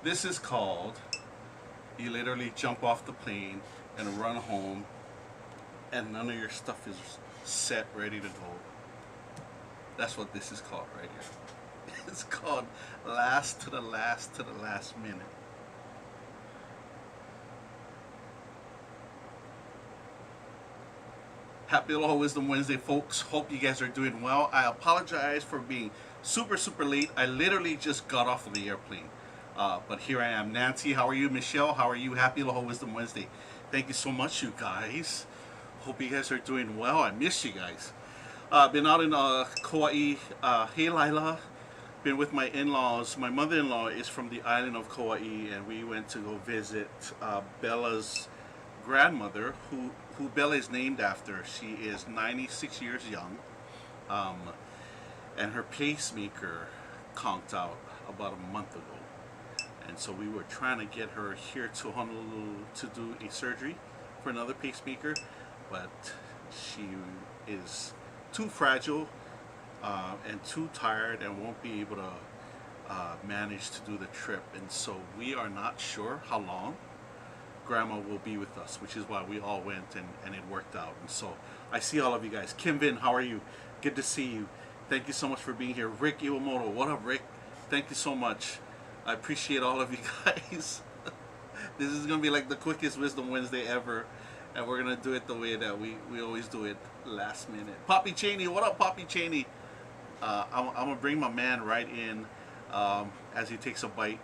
This is called you literally jump off the plane and run home, and none of your stuff is set, ready to go. That's what this is called right here. It's called last to the last to the last minute. Happy Aloha Wisdom Wednesday, folks. Hope you guys are doing well. I apologize for being super late. I literally just got off of the airplane. But here I am. Nancy, how are you? Michelle, how are you? Happy Aloha Wisdom Wednesday. Thank you so much, you guys. Hope you guys are doing well. I miss you guys. Been out in Kauai. Hey, Lila. Been with my in-laws. My mother-in-law is from the island of Kauai, and we went to go visit Bella's grandmother, who Bella is named after. She is 96 years young, um, and her pacemaker conked out about a month ago. And so we were trying to get her here to Honolulu to do a surgery for another pacemaker, but she is too fragile and too tired and won't be able to manage to do the trip. And so we are not sure how long Grandma will be with us, which is why we all went, and it worked out. And so I see all of you guys. Kim Vin, how are you? Good to see you. Thank you so much for being here. Rick Iwamoto, what up, Rick? Thank you so much. I appreciate all of you guys. This is going to be like the quickest Wisdom Wednesday ever. And we're going to do it the way that we always do it, last minute. Poppy Cheney, what up, Poppy Cheney? I'm going to bring my man right in as he takes a bite.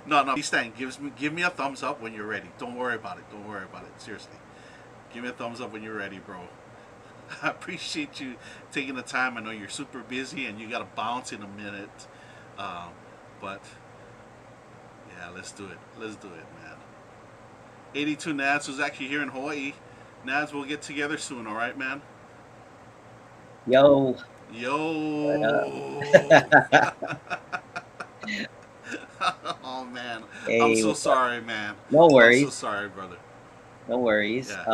No, BStang, give me a thumbs up when you're ready. Don't worry about it. Don't worry about it. Seriously. Give me a thumbs up when you're ready, bro. I appreciate you taking the time. I know you're super busy and you got to bounce in a minute. But, yeah, let's do it. Let's do it, man. 82 Nads was actually here in Hawaii. Nads, we'll get together soon, all right, man? Yo, what Yo. up? Oh, man. I'm Hey, so what's up? sorry, man. No I'm so worries. sorry, brother. No worries. Yeah.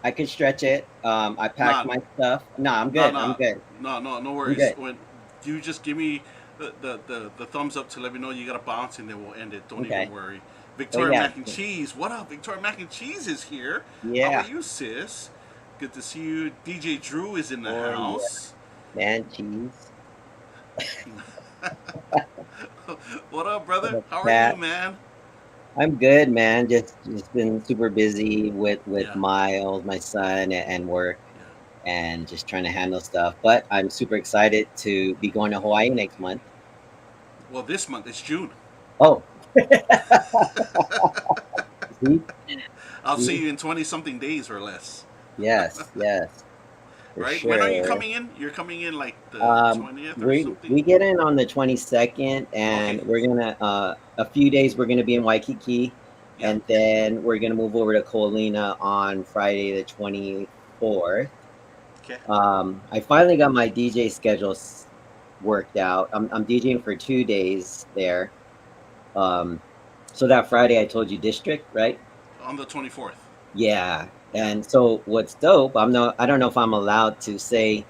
I could stretch it. I packed Nah, my stuff. No, I'm no, good. I'm no, good. no I'm worries. good. When you just give me the thumbs up to let me know you got to bounce, and then we'll end it. Don't even Okay. worry. Oh Victoria yeah. Mac and Cheese, what up? Victoria Mac and Cheese is here. How are Yeah. you, sis? Good to see you. DJ Drew is in the Oh yeah. house. Man, cheese. What up, What brother? up, How are you, Cat? man? I'm good, man. Just been super busy with Yeah, Miles, my son, and work, yeah. and just trying to handle stuff. But I'm super excited to be going to Hawaii next month. Well, this month it's June. Oh, see, I'll see see. you in 20 something days or less. Yes, yes, for Right? When are you sure. coming in? You're coming in like the 20th or We something? get in on the 22nd, and Okay. we're gonna a few days we're gonna be in Waikiki, Yeah. and then we're gonna move over to Kolina on Friday the 24th. Okay. I finally got my DJ schedule worked out. I'm DJing for 2 days there. Um, so that Friday I told you district, right? On the 24th. Yeah. Yeah. And so what's dope, I don't know if I'm allowed to say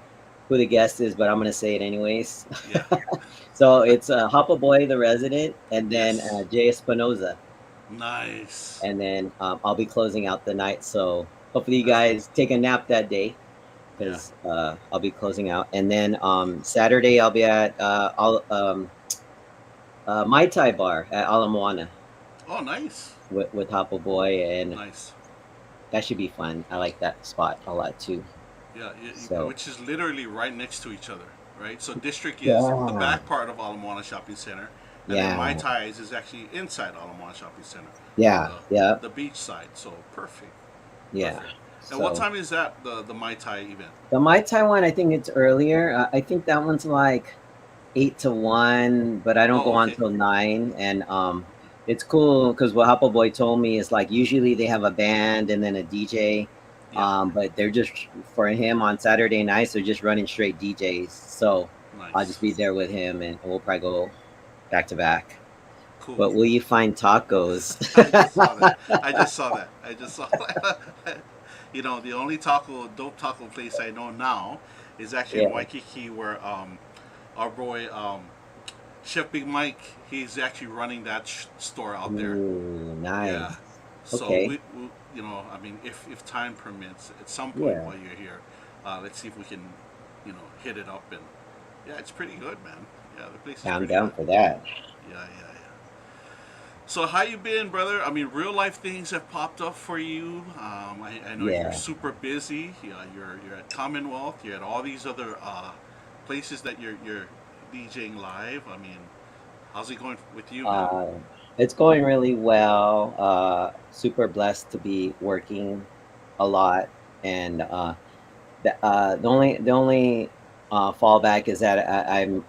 who the guest is, but I'm gonna say it anyways. Yeah. So it's Hoppa Boy, the resident, and then Yes. Jay Espinoza, Nice. and then I'll be closing out the night. So hopefully you That's dope. guys take a nap that day Yeah. because I'll be closing out, and then Saturday I'll be at Mai Tai Bar at Ala Moana Oh, nice. with Hoppa Boy, and Nice. that should be fun. I like that spot a lot too. Yeah, So which is literally right next to each other, right? So District is the yeah, back part of Ala Moana Shopping Center, and then Mai yeah, Tais is actually inside Ala Moana Shopping Center on yeah, yeah, the beach side. So perfect, yeah. perfect. And what So time is that the Mai Tai event? the Mai Tai one, I think it's earlier. I think that one's like 8 to 1, but I don't Oh, go on okay. till 9. And it's cool because what Hoppo Boy told me is like usually they have a band and then a DJ. Yeah, But they're just for him on Saturday nights, they're just running straight DJs. So I'll nice. just be there with him and we'll probably go back to back. Cool. But will you find tacos? I just saw that. I just saw that. I just saw that. The only dope taco place I know now is actually in Yeah. Waikiki, where our boy Chef Big Mike. He's actually running that store out there. Ooh, Yeah. nice. So Okay. we you know, I mean, if time permits, at some point Yeah. while you're here, let's see if we can, hit it up. And yeah, it's pretty good, man. Yeah, the place is I'm pretty down good. for that. Yeah, yeah, yeah. So how you been, brother? I mean, real life things have popped up for you. I know you're Yeah. super busy. Yeah, you're at Commonwealth. You're at all these other places that you're DJing live. I mean, how's it going with you, man? Uh, it's going really well. Super blessed to be working a lot, and the only fallback is that I'm.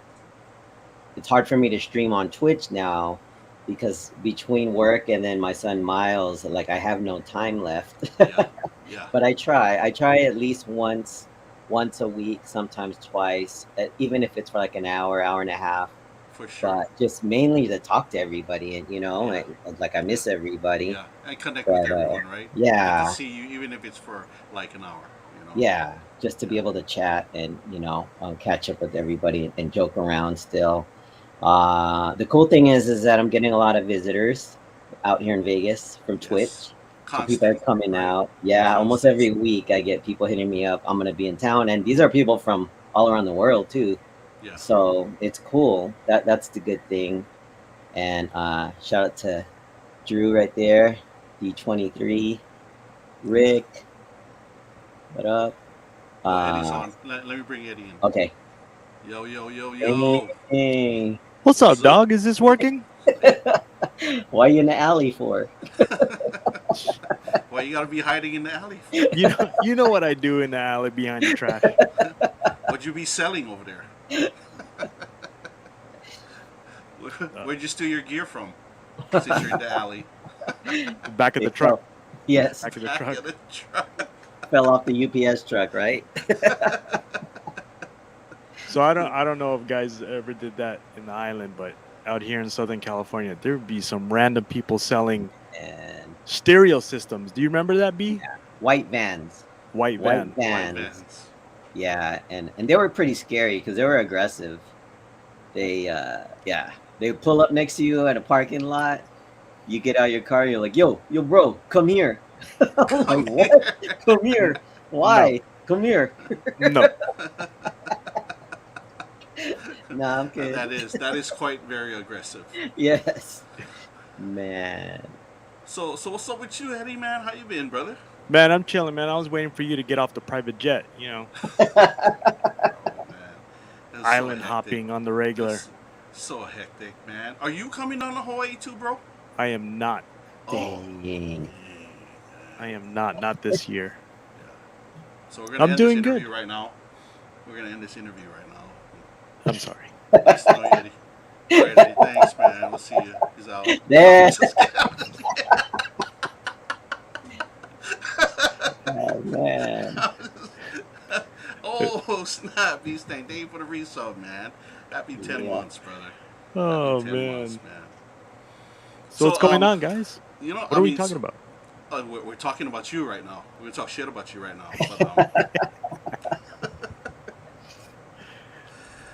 It's hard for me to stream on Twitch now because between work and then my son Miles, like I have no time left. Yeah, yeah, But I try. I try at least once a week, sometimes twice, even if it's for like an hour, hour and a half. for sure. But just mainly to talk to everybody, and Yeah, like I yeah, miss everybody. yeah, and connect with But everyone, right? Get to yeah, see you, even if it's for like an hour. You know? yeah, just to be Yeah, able to chat and catch up with everybody and joke around still. The cool thing is that I'm getting a lot of visitors out here in Vegas from yes, Twitch. So people are constant, coming right? out. Yeah, almost Constant. every week I get people hitting me up. I'm gonna be in town, and these are people from all around the world too. Yeah. So it's cool. That's the good thing. And shout out to Drew right there, D23, Rick. What up? Well, Eddie's Uh, on. Let me bring Eddie in. okay. Yo, yo, yo, yo. Dang. What's What's up, up? dog? Is this working? Why you in the alley for? Why you gotta be hiding in the alley for? You know what I do in the alley behind the trash. What'd you be selling over there? Where'd you steal your gear from? Since you're in the alley. Back of They the truck. fell. Yes, Back of the Back truck. of the truck. fell off the UPS truck, right? So I don't know if guys ever did that in the island, but out here in Southern California, there would be some random people selling And stereo systems. Do you remember that, B? white vans, White white van. White vans. vans. Yeah, and they were pretty scary because they were aggressive. They pull up next to you at a parking lot. You get out of your car, you're like, yo, bro, come here. I'm like, Come what? here. Come here. No, Why? Come here. no. Nah, I'm kidding. that is quite very aggressive. Yes, man. So what's up with you, Eddie, man? How you been, brother? Man, I'm chilling, man. I was waiting for you to get off the private jet. Oh man, that's so Island hectic. hopping on the regular. That's so hectic, man. Are you coming on to Hawaii too, bro? I am not. Oh, Dang. dang. I am not this year. Yeah. So we're gonna I'm end doing this interview good. right now. We're gonna end this interview right now. I'm sorry. Nice to know you, Eddie. All right, Eddie. Thanks, man. We'll see you. He's out. There. Just kidding. Oh, man. Oh snap! BStang. Thank you for the resub, man. Happy 10 Yeah. months, brother. Oh, Happy 10 months, man. man. So what's going on, guys? What are we talking about? We're talking about you right now. We're gonna talk shit about you right now. But,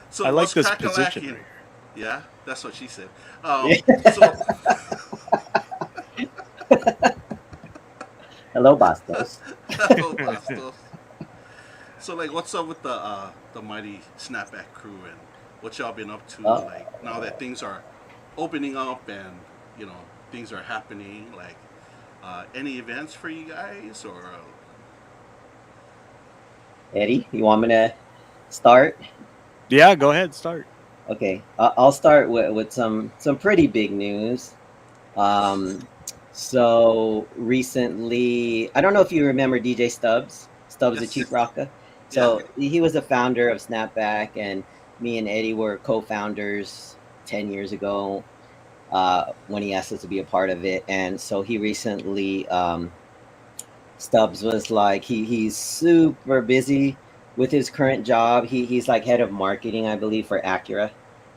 so I like what's this crack-a-lacking? position right here. Yeah, that's what she said. So Hello, Bastos. hello, Bastos. So like, what's up with the mighty Snapback crew and what y'all been up to? Like now that things are opening up and things are happening. Like any events for you guys or? Eddie, you want me to start? Yeah, go ahead, start. Okay, I'll start with some pretty big news. So recently, I don't know if you remember DJ Stubbs, the Yes. Chief Rocka. Yeah. So he was a founder of Snapback, and me and Eddie were co-founders 10 years ago when he asked us to be a part of it. And so he recently, Stubbs was like, he's super busy with his current job. He's like head of marketing, I believe, for Acura.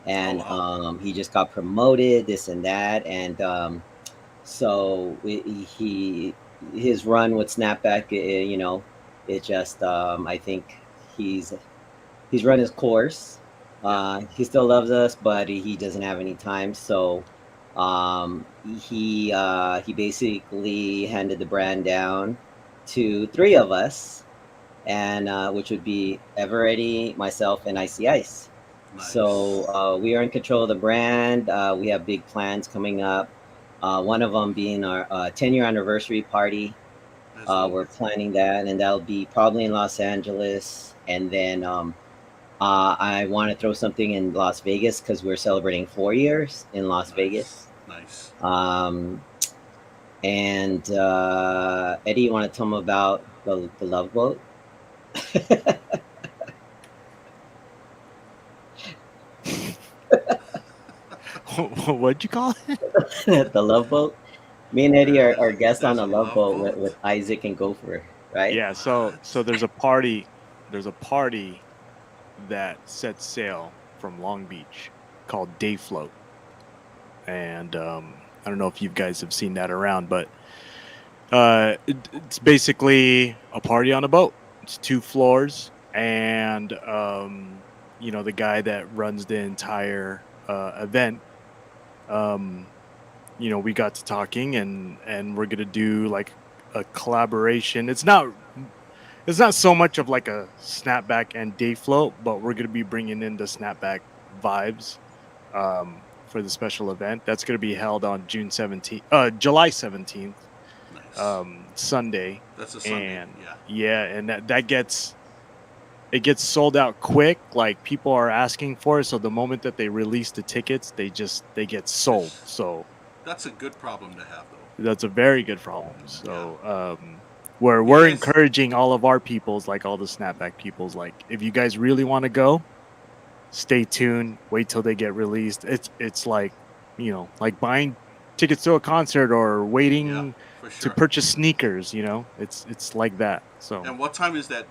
And wow. he just got promoted, this and that. And so his run with Snapback, it just I think he's run his course, He still loves us, but he doesn't have any time. So he basically handed the brand down to three of us, and which would be EverEde, myself, and Icy Ice. Nice. So we are in control of the brand. We have big plans coming up. One of them being our 10-year anniversary party. That's dope. We're planning that, and that'll be probably in Los Angeles. And then I want to throw something in Las Vegas because we're celebrating 4 years in Las Nice. Vegas. Nice. Um, and Eddie, you want to tell them about the Love Boat? What'd you call it? The Love Boat. Me and Eddie are guests on There's the a Love love Boat boat. with Isaac and Gopher, right? Yeah, so there's a party. There's a party that sets sail from Long Beach called Day Float, and I don't know if you guys have seen that around, but it's basically a party on a boat. It's 2 floors, and the guy that runs the entire event, we got to talking, and we're gonna do like a collaboration. It's not so much of like a snapback and day float, but we're gonna be bringing in the snapback vibes for the special event that's gonna be held on July 17th, Nice. Sunday. That's a Sunday. And Yeah. and that gets sold out quick. Like, people are asking for it, so the moment that they release the tickets, they get sold. So That's a good problem to have, though. that's a very good problem. So You we're guys- encouraging all of our peoples, like all the snapback peoples, like, if you guys really want to go, stay tuned, wait till they get released. It's like, like buying tickets to a concert or waiting Yeah, for to sure. purchase sneakers. It's like that. So And what time is that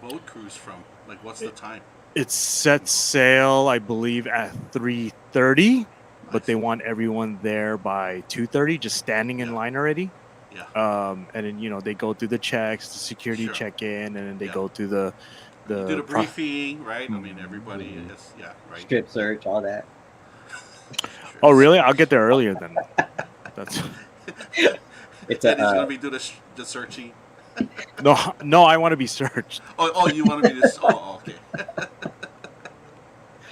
boat cruise from? Like, what's the time? it sets sail, I believe, at 3:30, but they want everyone there by 2:30, just standing in Yeah. line already. Yeah. And then they go through the checks, the security Sure. check-in, and then they Yeah. go through the You do the pro- briefing, right? I mean, everybody Mhm. is, yeah, right. Strip search, all that. Oh, really? I'll get there earlier than that's It's Eddie's a gonna be doing the searching. no. I want to be searched, Oh, you want to be this? Oh, okay.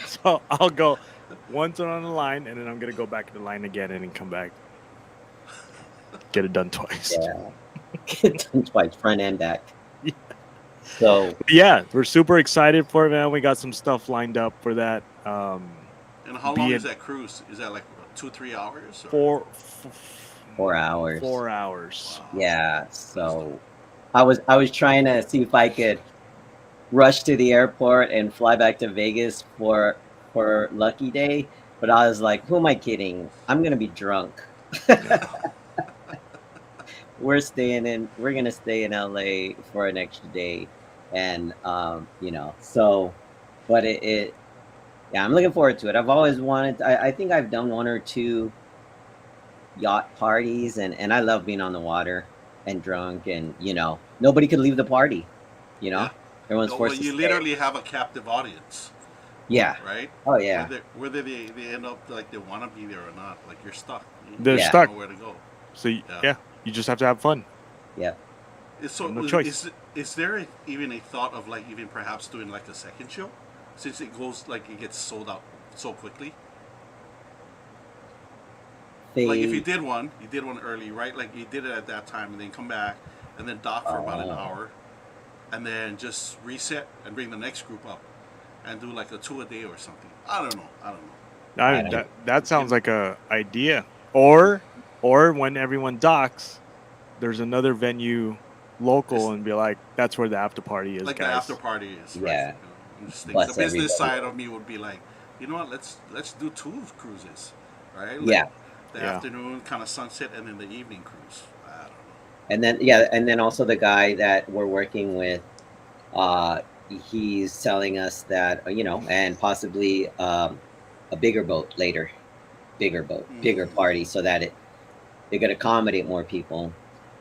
so I'll go once on the line, and then I'm gonna go back to the line again, and then come back. Get it done twice. yeah. Get done twice, front and back. Yeah. So Yeah, we're super excited for it, man. We got some stuff lined up for that. And how long is that cruise? Is that like 2-3 hours? Or? 4 hours. 4 hours. Wow. Yeah. So I was trying to see if I could rush to the airport and fly back to Vegas for Lucky Day, but I was like, who am I kidding? I'm gonna be drunk. We're gonna stay in LA for an extra day, and so, but yeah, I'm looking forward to it. I've always wanted. I think I've done 1 or 2 yacht parties, and I love being on the water and drunk, and nobody could leave the party. Yeah. Everyone's No, forced well, to you stay. literally have a captive audience, Yeah. right? Oh yeah. Whether they end up like they want to be there or not, like you're stuck. They're Yeah. stuck. Don't know where to go. So Yeah. you just have to have fun. Yeah. So No choice. is there even a thought of like even perhaps doing like a second show, since it gets sold out so quickly? Like if you did one early, right? Like you did it at that time and then come back and then dock for about an hour, and then just reset and bring the next group up, and do like a 2 a day or something. I don't know. That sounds like a idea. Or when everyone docks, there's another venue local, and be like, that's where the after party is, Like guys. the after party is. Right? Yeah. I'm just thinking, Bless the business everybody. side of me would be like, you know what? Let's do 2 cruises, right? Like Yeah. The afternoon kind of sunset, and then the evening cruise. I don't know. And then also the guy that we're working with, he's telling us that and possibly a bigger boat later, bigger party, so that it could accommodate more people.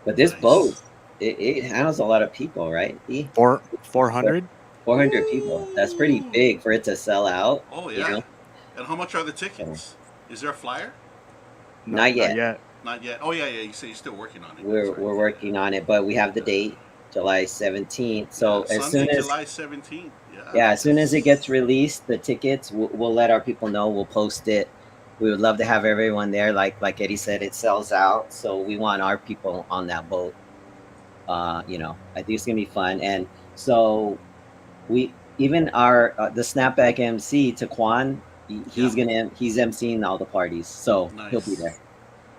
But this Nice. boat, it handles a lot of people, right? 400. 400 people. That's pretty Ooh. big for it to sell out. Oh You yeah. know, And how much are the so, tickets? Is there a flyer? not Not yet. yet. Not yet. Oh yeah, yeah. You say you're still working on it. That's We're right. we're Yeah, working on it, but we have the yeah, date, July 17th. yeah. Yeah. So as soon Sunday, as July 17th. Yeah. yeah, as soon as it gets released, the tickets, we'll let our people know. We'll post it. We would love to have everyone there. Like Eddie said, it sells out, so we want our people on that boat. I think it's gonna be fun, and so we even our the snapback MC Taquan, Yeah. he's emceeing all the parties, so he'll be Nice. there.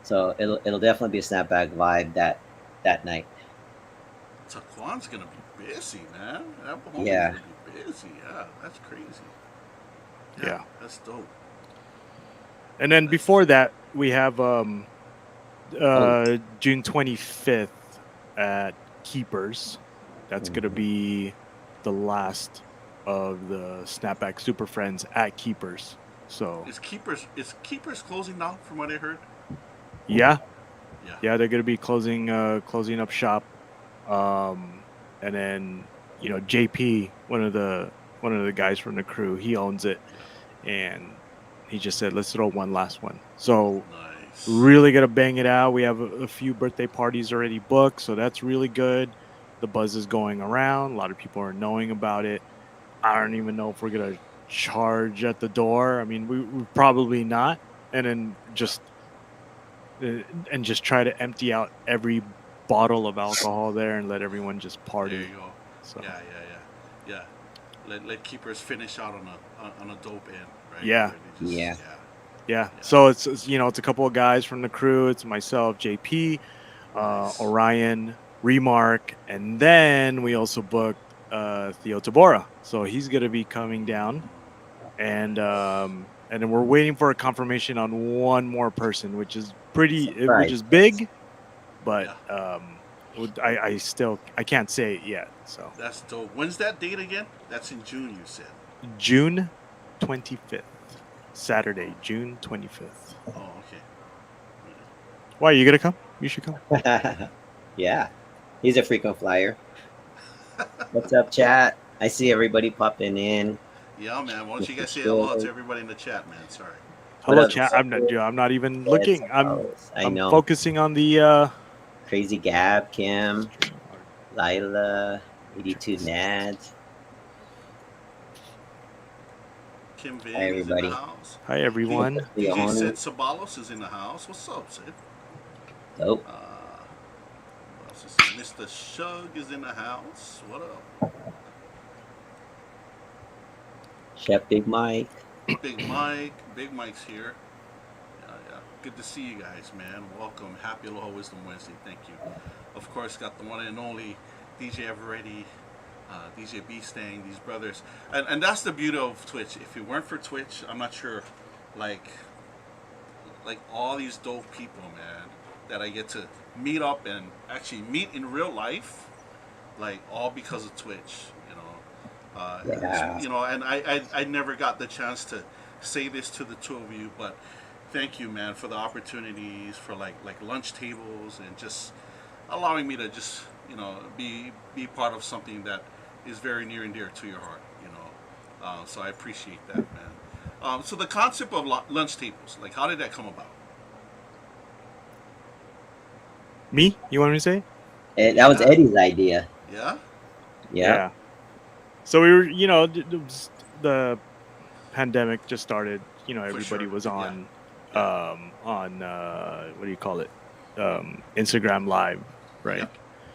So it'll definitely be a snapback vibe that night. Taquan's gonna be busy, man. That homie's Yeah, gonna be busy. Yeah, that's crazy. Yeah, Yeah. that's dope. And then Nice. before that, we have oh, June 25th at Keepers. That's gonna mhm. be the last of the Snapback Super Friends at Keepers. So Is Keepers closing down from what I heard? yeah, Yeah. yeah, they're gonna be closing up shop. And then JP, one of the guys from the crew, he owns it, Yeah. and he just said, let's throw one last one. So Nice. really gonna bang it out. We have a few birthday parties already booked, so that's really good. The buzz is going around. A lot of people are knowing about it. I don't even know if we're gonna charge at the door. I mean, we probably not. And then Yeah. uh, just try to empty out every bottle of alcohol there and let everyone just There you party. go. So Yeah, yeah, yeah, yeah. Let keepers finish out on a dope end, right? yeah, Where they just Yeah. yeah. yeah. So it's a couple of guys from the crew. It's myself, JP, Nice. Orion, Remark, and then we also booked Theo Tabora. So he's gonna be coming down, Nice. and then we're waiting for a confirmation on one more person, which Surprise. is big, but Yeah. I can't say it yet. So That's dope. When's that date again? That's in June, you said. June 25th, Oh, Saturday, June 25th. oh, okay. Why, you gonna come? You should come. Yeah, he's a frequent flyer. What's up, chat? I see everybody popping in. Yeah, man. Why don't you Mr. guys say hello to Shug. everybody in the chat, man? Sorry. What Hello, up, chat. I'm not. Zucker? Dude, I'm not even Yes, looking. I I'm know. focusing on the Crazy Gab, Kim, stream art. Lila, Check 82 this out. Nads. Kim Hi, Vig is in the everybody. house. Hi, D- What's everyone. up, DJ Leone? Sid Sabalos is in the house. What's up, Sid? Dope. What else is here? Mr. Shug is in the house. What up? Chef Big Mike. Big Mike. Big Mike's here. Yeah, yeah. Good to see you guys, man. Welcome. Happy Aloha Wisdom Wednesday. Thank you. Of course, got the one and only DJEverEde, DJ BStang, these brothers. And that's the beauty of Twitch. If it weren't for Twitch, I'm not sure, like, all these dope people, man, that I get to meet up and actually meet in real life, like, all because of Twitch, you know. Yeah. And I never got the chance to say this to the two of you, but thank you, man, for the opportunities for like lunch tables and just allowing me to just be part of something that is very near and dear to your heart, you know. So I appreciate that, man. So the concept of lunch tables, like, how did that come about? Me? You want me to say? That was Yeah, Eddie's idea. yeah, Yep. Yeah. So we were, the pandemic just started. for Everybody sure. was Yeah, on, yeah, what do you call it? Instagram Live, yeah, right?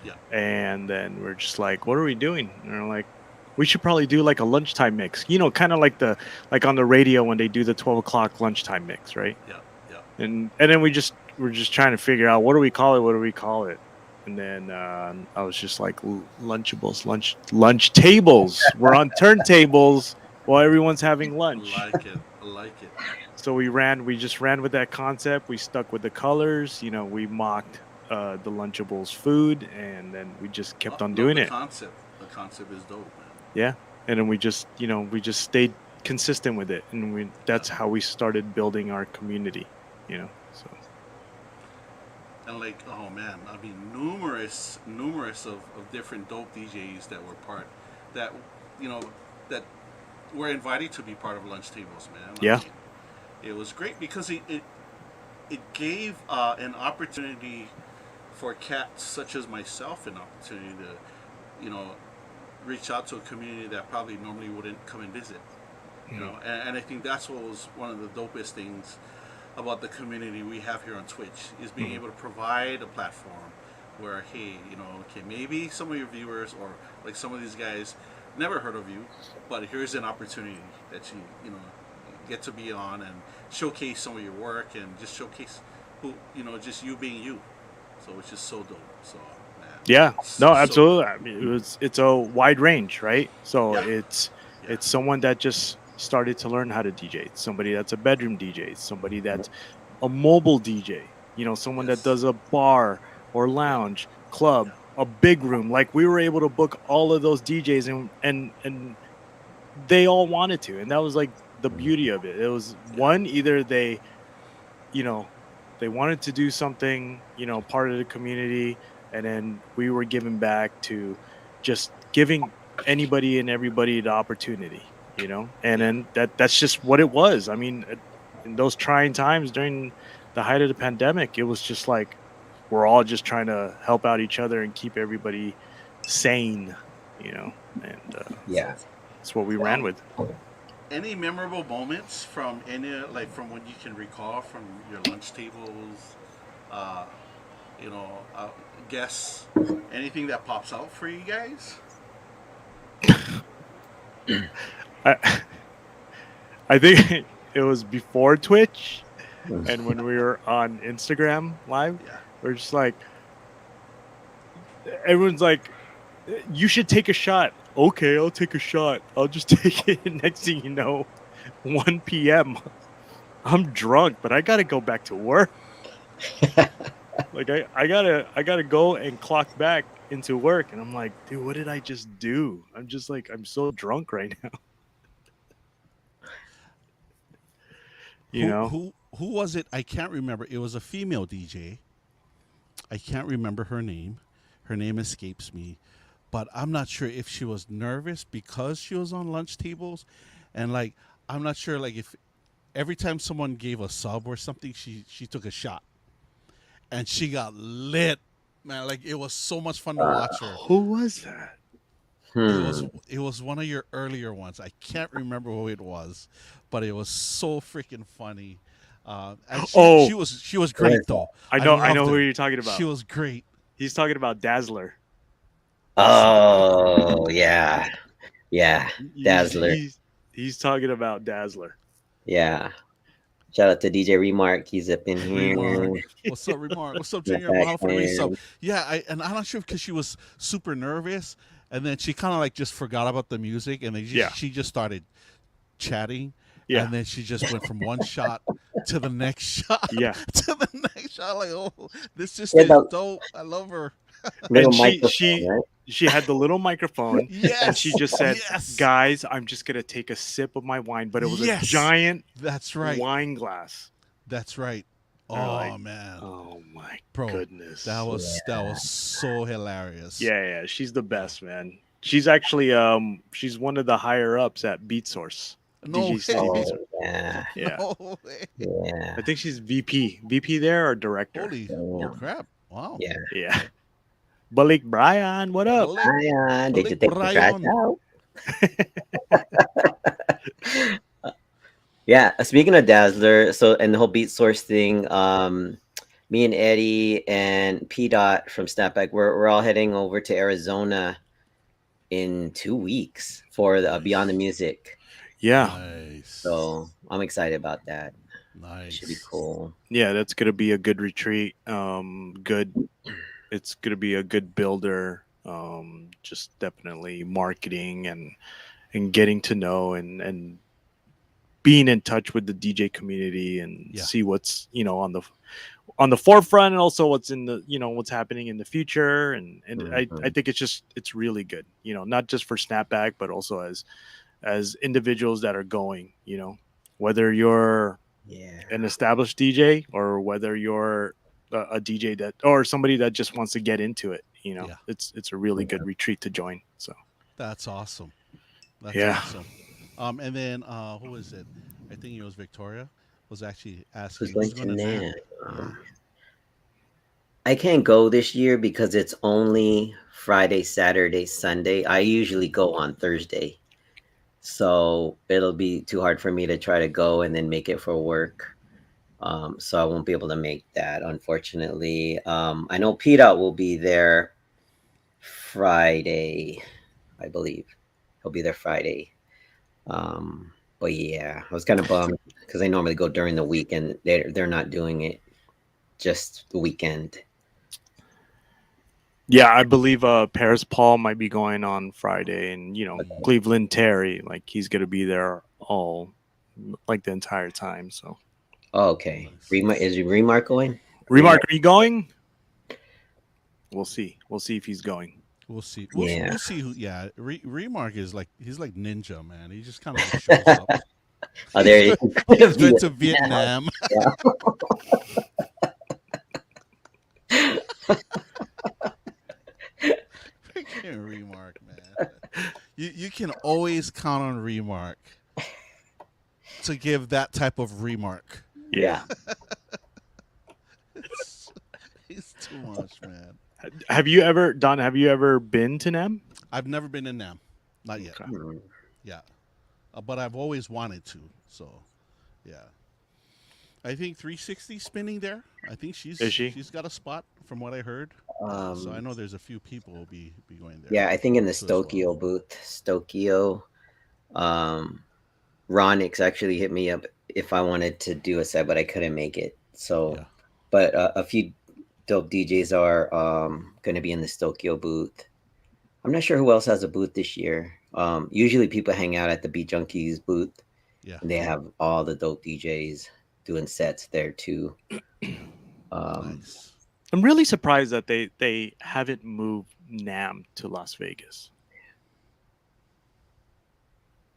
yeah. And then we're just like, what are we doing? And we're like, we should probably do like a lunchtime mix. Kind of like on the radio when they do the 12 o'clock lunchtime mix, right? Yeah, yeah. And then we're just trying to figure out what do we call it? What do we call it? And then I was just like, Lunchables, lunch tables. We're on turntables while everyone's having lunch. Like it, like it. So we just ran with that concept. We stuck with the colors. We mocked the Lunchables food, and then we just kept on Love doing the it. concept. The concept is dope, man. Yeah. And then we just stayed consistent with it, and Yeah. that's how we started building our community. So And like, oh man, I mean, numerous of different dope DJs that were part that you know, that were invited to be part of lunch tables, man. I Yeah. mean, it was great because it gave an opportunity for cats such as myself an opportunity to, you know, reach out to a community that probably normally wouldn't come and visit. You know, and I think that's what was one of the dopest things about the community we have here on Twitch is being able to provide a platform where, hey, you know, okay, maybe some of your viewers or like some of these guys never heard of you, but here's an opportunity that you know get to be on and showcase some of your work and just showcase who, you know, just you being you. So which is so dope. So man, Yeah, so, no, so absolutely. I mean, it's a wide range, right? So yeah, yeah, it's someone that just started to learn how to DJ. It's somebody that's a bedroom DJ. It's somebody that's a mobile DJ. You know, someone that yes, does a bar or yeah, lounge, club, yeah, a big room. Like we were able to book all of those DJs, and they all wanted to, and that was like the beauty of it. It was yeah, one, either they, you know, they wanted to do something, you know, part of the community, and then we were giving back to just giving anybody and everybody the opportunity, you know, and yeah. then that's just what it was. I mean, in those trying times during the height of the pandemic, it was just like we're all just trying to help out each other and keep everybody sane, you know, and Yeah. that's what we ran Well, with. any memorable moments from any like from what you can recall from your lunch tables, uh, you know, guess anything that pops out for you guys? I, I think it was before Twitch and when we were on Instagram live, Yeah, we're just like, everyone's like, you should take a shot. Okay, I'll take a shot. I'll just take it. Next thing you know, 1 p.m. I'm drunk, but I gotta go back to work. Like I gotta go and clock back into work. And I'm like, dude, what did I just do? I'm just like, I'm so drunk right now. You know? Who was it? I can't remember. It was a female DJ. I can't remember her name. Her name escapes me, but I'm not sure if she was nervous because she was on lunch tables, and like I'm not sure like if every time someone gave a sub or something, she took a shot, and she got lit, man. Like it was so much fun to watch her. Who was that? Hmm. It was one of your earlier ones. I can't remember who it was, but it was so freaking funny. And Oh, she was What great is that? though. I I loved know who her. you're talking She about. was great. He's talking about Dazzler. Oh, yeah. Yeah. He's Dazzler. he's he's talking about Dazzler. Yeah. Shout out to DJ Remark. He's up in Remark. here. What's up, Remark? What's up, Junior? Snapback Mahalo for the resub. fam. Yeah, and I'm not sure because she was super nervous, and then she kind of like just forgot about the music, and Yeah, she just started chatting, yeah, and then she just went from one shot to the next shot yeah. to the next shot. Like, oh, this Yeah, sister is the dope. I love her. little And microphone, right? she had the little microphone, and she Yes, just said, yes, "Guys, I'm just gonna take a sip of my wine," but it was a yes. giant That's right. wine glass. That's right. And we're Oh like, man, "Oh my bro, goodness!" that was so hilarious. Yeah, yeah, she's the Yeah. best, man. She's actually she's one of the higher ups at BeatSource, No DJC way. Oh, BeatSource. yeah. Yeah, No way. Yeah. I think she's VP there or director. Holy, oh Damn. crap! Wow. Yeah. Yeah. Malik Brian, what up? Balik, Brian, did you balik take the trash Brian. out? Yeah, speaking of Dazzler, so and the whole beat source thing, me and Eddie and P Dot from Snapback, we're all heading over to Arizona in 2 weeks for the Beyond the Nice, Music. Yeah, nice, So I'm excited about that. Should be nice. cool. yeah, that's gonna be a good retreat. Good. It's gonna be a good builder. Just definitely marketing and getting to know and being in touch with the DJ community and Yeah, see what's on the forefront and also what's in the what's happening in the future and I Mhm. think it's really good, not just for Snapback but also as individuals that are going, whether you're Yeah. an established DJ or whether you're a DJ that or somebody that just wants to get into it, yeah. it's a really good retreat to join. So That's awesome. That's Yeah. awesome. And then who is it? I think it was Victoria was actually Who's asking going who's to going to Nam. Nan? I can't go this year because it's only Friday, Saturday, Sunday. I usually go on Thursday. So it'll be too hard for me to try to go and then make it for work. So I won't be able to make that, unfortunately. I know Pete will be there Friday, I believe. He'll be there Friday. But yeah, I was kind of bummed because I normally go during the week and they're not doing it just the weekend. Yeah, I believe Paris Paul might be going on Friday, and Mm, Cleveland Terry, like he's gonna be there all like the entire time. So Oh, okay. nice. Is Remark going? Remark, are you going? We'll see. We'll see if he's going. We'll see. Yeah. We'll see who. Yeah, Remark is like he's like ninja man. He just kind of just shows up. Oh, there He's he been, is. he's been to Vietnam. Vietnam. Yeah. Freaking Remark, man. You can always count on Remark to give that type of remark. Yeah. He's too much, man. Have you ever, Don? Have you ever been to Nem? I've never been in Nam, not yet. Okay. Hmm. Yeah, but I've always wanted to. So, yeah. I think 360 spinning there. I think Is she? she's got a spot from what I heard. So I know there's a few people will be going there. Yeah, I think in the too as well. Stokio booth, Stokio, Ronix actually hit me up if I wanted to do a set, but I couldn't make it. So, Yeah. but a few dope DJs are going to be in the Stokio booth. I'm not sure who else has a booth this year. Usually people hang out at the Beat Junkies booth, Yeah. and they have all the dope DJs doing sets there too. Nice. I'm really surprised that they haven't moved Nam to Las Vegas.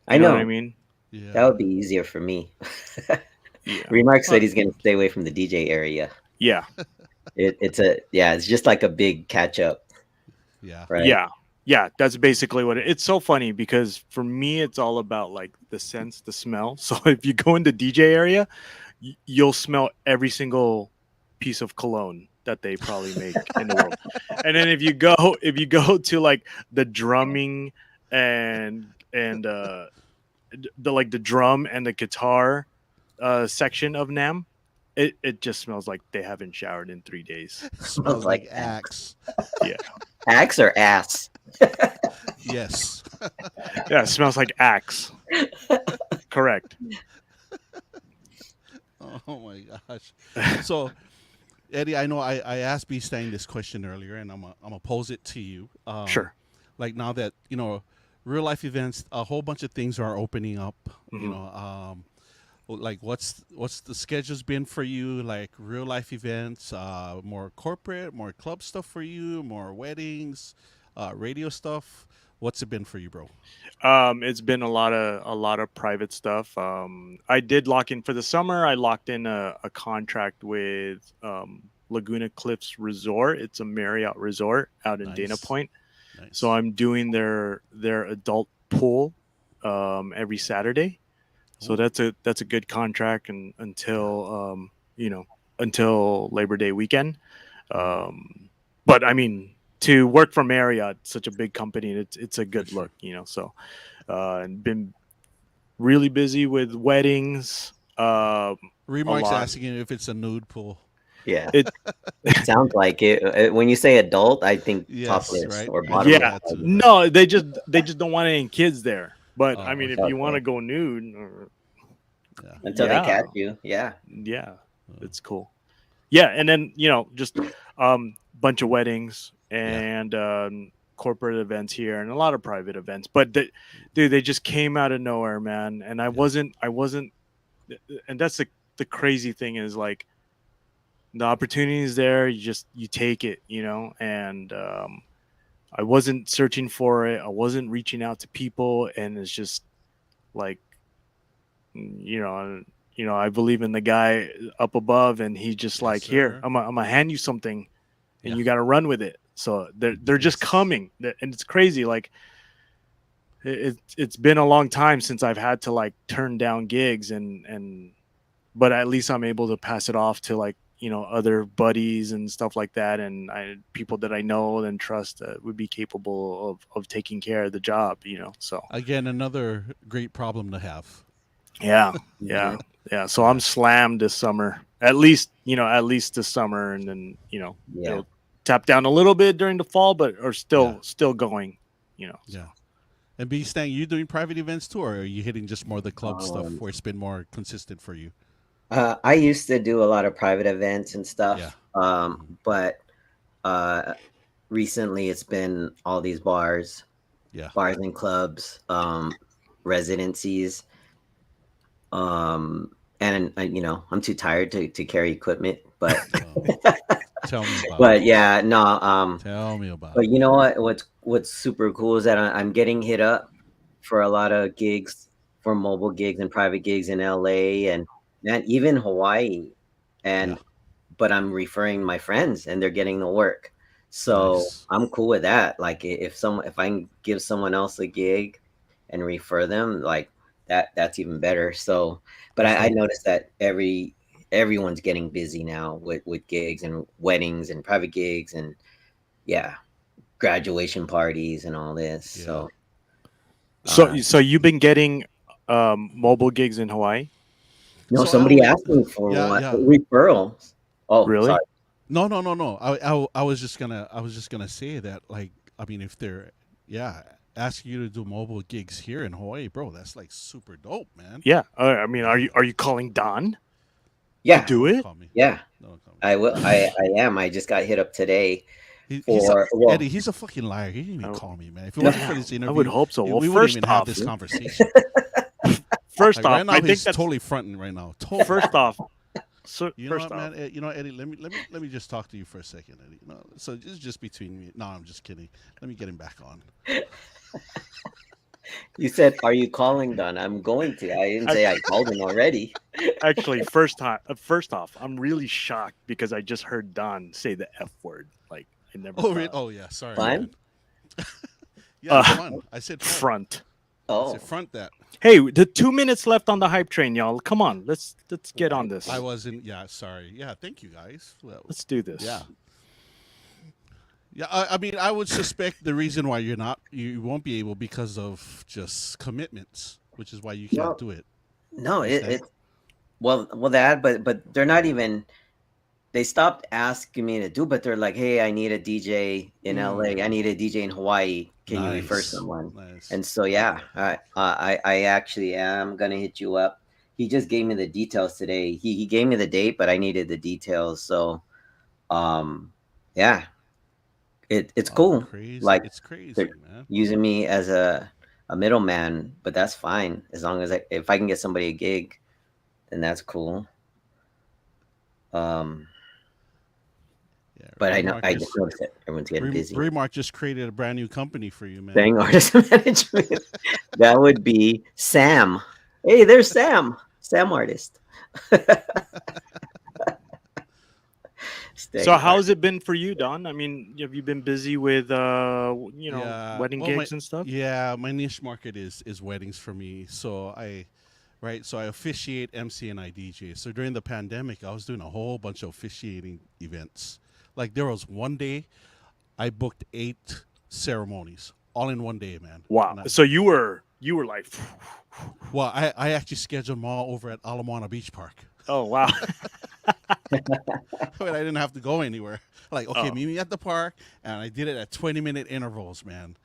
I You know what I mean? Yeah. that would be easier for me. Yeah. Remark said he's going to stay away from the DJ area. Yeah. It's just like a big catch up, Yeah. right? Yeah. Yeah, that's basically what it's so funny because for me it's all about like the sense, the smell. So if you go in the DJ area, you'll smell every single piece of cologne that they probably make in the world. And then if you go to like the drumming and the like the drum and the guitar section of Nam, it just smells like they haven't showered in 3 days. Smells like like Axe. Yeah. Axe or ass? Yes. Yeah, it smells like Axe. Correct. Oh my gosh. So, Eddie, I know I asked BStang this question earlier, and I'm gonna pose it to you. Sure. Like now that real life events, a whole bunch of things are opening up. Mhm. Like what's the schedule's been for you? Like real life events, more corporate, more club stuff for you, more weddings, radio stuff. What's it been for you, bro? It's been a lot of private stuff. I did lock in for the summer. I locked in a contract with Laguna Cliffs Resort. It's a Marriott resort out in Dana Nice. Point. Nice. So I'm doing their adult pool every Saturday. So that's a good contract and until until Labor Day weekend. But I mean, to work for Marriott, such a big company, it's a good sure. look, So and been really busy with weddings. Remarks lot. asking if it's a nude pool. Yeah, It it sounds like it. When you say adult, I think Yes, topless right? or Yeah, bottomless. that too. no, they just don't want any kids there. But Oh, I mean, if okay. you want to go nude, Yeah. Until they catch you. Yeah. yeah, it's cool. Yeah, and then just bunch of weddings and corporate events here and a lot of private events. But dude, they just came out of nowhere, man. And I wasn't, and that's the crazy thing is like the opportunity is there. You take it, and I wasn't searching for it. I wasn't reaching out to people, and it's just like, I believe in the guy up above, and he just Yes, like, here, sir. I'm gonna hand you something, and Yeah. you got to run with it. So they're just Yes. coming, and it's crazy. Like it's been a long time since I've had to like turn down gigs, but at least I'm able to pass it off to like, other buddies and stuff like that, and people that I know and trust that would be capable of taking care of the job. So Again, another great problem to have. yeah, Mhm. yeah. So I'm slammed this summer, at least this summer, and then Yeah. it'll tap down a little bit during the fall, but are Yeah. still going. So. Yeah. And BStang, you doing private events too, or are you hitting just more of the club stuff Um, where it's been more consistent for you? I used to do a lot of private events and Yeah. stuff, but uh, recently it's been all these Yeah. bars and clubs, residencies, and I'm too tired to carry equipment, but Oh, tell me about but it. yeah, no, Tell me about but it. you know what? What's super cool is that I'm getting hit up for a lot of gigs, for mobile gigs and private gigs in LA and even Hawaii, Yeah. and but I'm referring my friends and they're getting the work. So Nice. I'm cool with that. Like if I can give someone else a gig and refer them, like that's even better. So, but That's I dope. noticed that everyone's getting busy now with gigs and weddings and private gigs and yeah, graduation parties and all this. Yeah. So So uh so you've been getting mobile gigs in Hawaii, no, So I somebody always, asked me for yeah, one yeah. referrals. Oh, sorry. really? No, no, no, no. I was just gonna say that, like, I mean, if they're, yeah, asking you to do mobile gigs here in Hawaii, bro, that's like super dope, man. Yeah. I mean, are Yeah. you calling Don to Yeah, do Don't it? call me. yeah. Don't call me. I will. I am. I just got hit up today He's a, for well, Eddie. He's a fucking liar. He didn't even Oh, call me, man. If it no, wasn't yeah, for this I would interview, hope so. Well, we wouldn't even first have off, this conversation. first Like off, right now, I think he's that's totally fronting right now. Totally. first off. So You know first what, off, man? Eddie. Let me just talk to you for a second, Eddie. No, so this is just between me. No, I'm just kidding. Let me get him back on. you said, "Are you calling Don?" I'm going to. I didn't say I called him already. actually, first off, I'm really shocked because I just heard Don say the F word. Like I never Oh, thought. oh yeah. Sorry, man. Fun? Yeah, Uh, fun. I said fun. front. I said Oh, front that. Hey, the 2 minutes left on the hype train, y'all. Come on, let's get on this. I wasn't. Yeah, sorry. Yeah, thank you guys. Well, Let's do this. yeah, yeah. I mean, I would suspect the reason why you won't be able because of just commitments, which is why you can't no, do it. no. You It, understand? it well that, but they're not even. They stopped asking me to do, but they're like, "Hey, I need a DJ in LA. I Mm, need a DJ in Hawaii. Can you refer nice, someone?" nice. And so, yeah, I actually am gonna hit you up. He just gave me the details today. He gave me the date, but I needed the details. So, um, yeah, it's Oh, cool. crazy! Like It's crazy, they're man. using me as a middleman, but that's fine as long as if I can get somebody a gig, then that's cool. Um, Yeah, but Remark I just just noticed that everyone's getting busy. Remark just created a brand new company for you, man. Bang artist management. That would be Sam. Hey, there's Sam. Sam artist. So Staying how's it been for you, Don? I mean, have you been busy with Yeah. wedding Well, gigs and stuff? my niche market is weddings for me. So I officiate, MC, and I DJ. So during the pandemic, I was doing a whole bunch of officiating events. Like there was one day I booked 8 ceremonies all in one day, man. Wow. And So you were like, I actually scheduled them all over at Ala Moana Beach Park. oh wow. I didn't have to go anywhere. Like, okay, Oh, meet me at the park, and I did it at 20-minute intervals, man.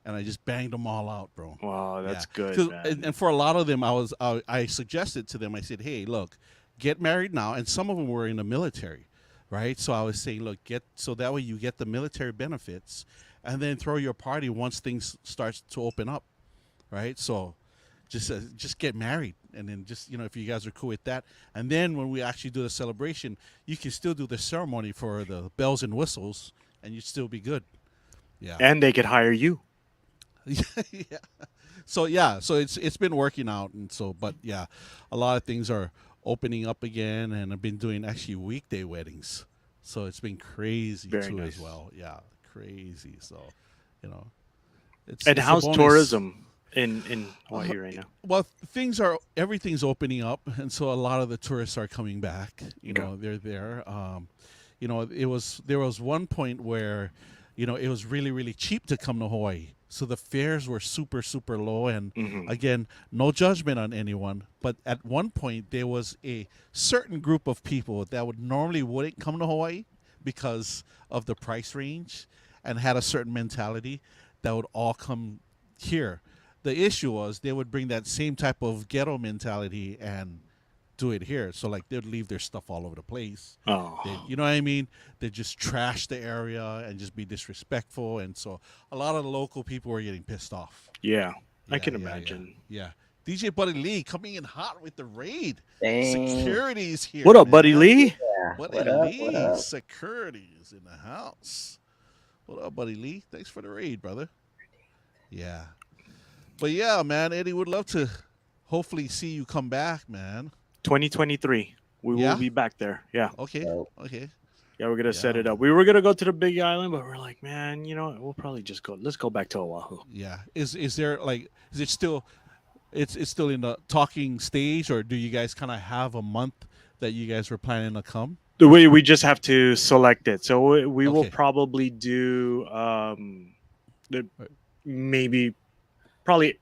And I just banged them all out, bro. wow, Yeah, that's good, 'Cause- man. and for a lot of them, I suggested to them. I said, hey, look, get married now, and some of them were in the military, right? So I was saying, look, get so that way you get the military benefits, and then throw your party once things starts to open up, right? So just get married, and then just if you guys are cool with that, and then when we actually do the celebration, you can still do the ceremony for the bells and whistles, and you'd still be good. Yeah. And they could hire you. Yeah. So it's been working out, and so but yeah, a lot of things are opening up again, and I've been doing actually weekday weddings, so it's been crazy Very too as nice. well. Yeah, crazy. So, you know, And it's a how's bonus. tourism? in Hawaii right now? Well, everything's opening up, and so a lot of the tourists are coming back. Okay. They're there. There was one point where, it was really really cheap to come to Hawaii, so the fares were super super low. And Hmm. again, no judgment on anyone, but at one point there was a certain group of people that wouldn't come to Hawaii because of the price range, and had a certain mentality that would all come here. The issue was they would bring that same type of ghetto mentality and do it here. So like they'd leave their stuff all over the place. Oh, You know what I mean? They just trash the area and just be disrespectful. And so a lot of the local people were getting pissed off. yeah. I Yeah, can yeah, yeah, imagine. yeah. DJ Buddy Lee coming in hot with the raid. Dang. Security's here. What up, Buddy man. Lee? Yeah. Buddy What up? What Lee. up? Security's in the house. What up, Buddy Lee? Thanks for the raid, brother. Yeah. But yeah, man, Eddie would love to hopefully see you come back, man. 2023. We Yeah? will be back there. Yeah. Okay. Dope. Okay. Yeah, we're gonna set Yeah. it up. We were gonna go to the Big Island, but we're like, man, you know what? We'll probably just go. Let's go back to Oahu. Yeah. Is there like is it still it's still in the talking stage, or do you guys kind of have a month that you guys were planning to come? We just have to select it. So we will Okay. probably do maybe probably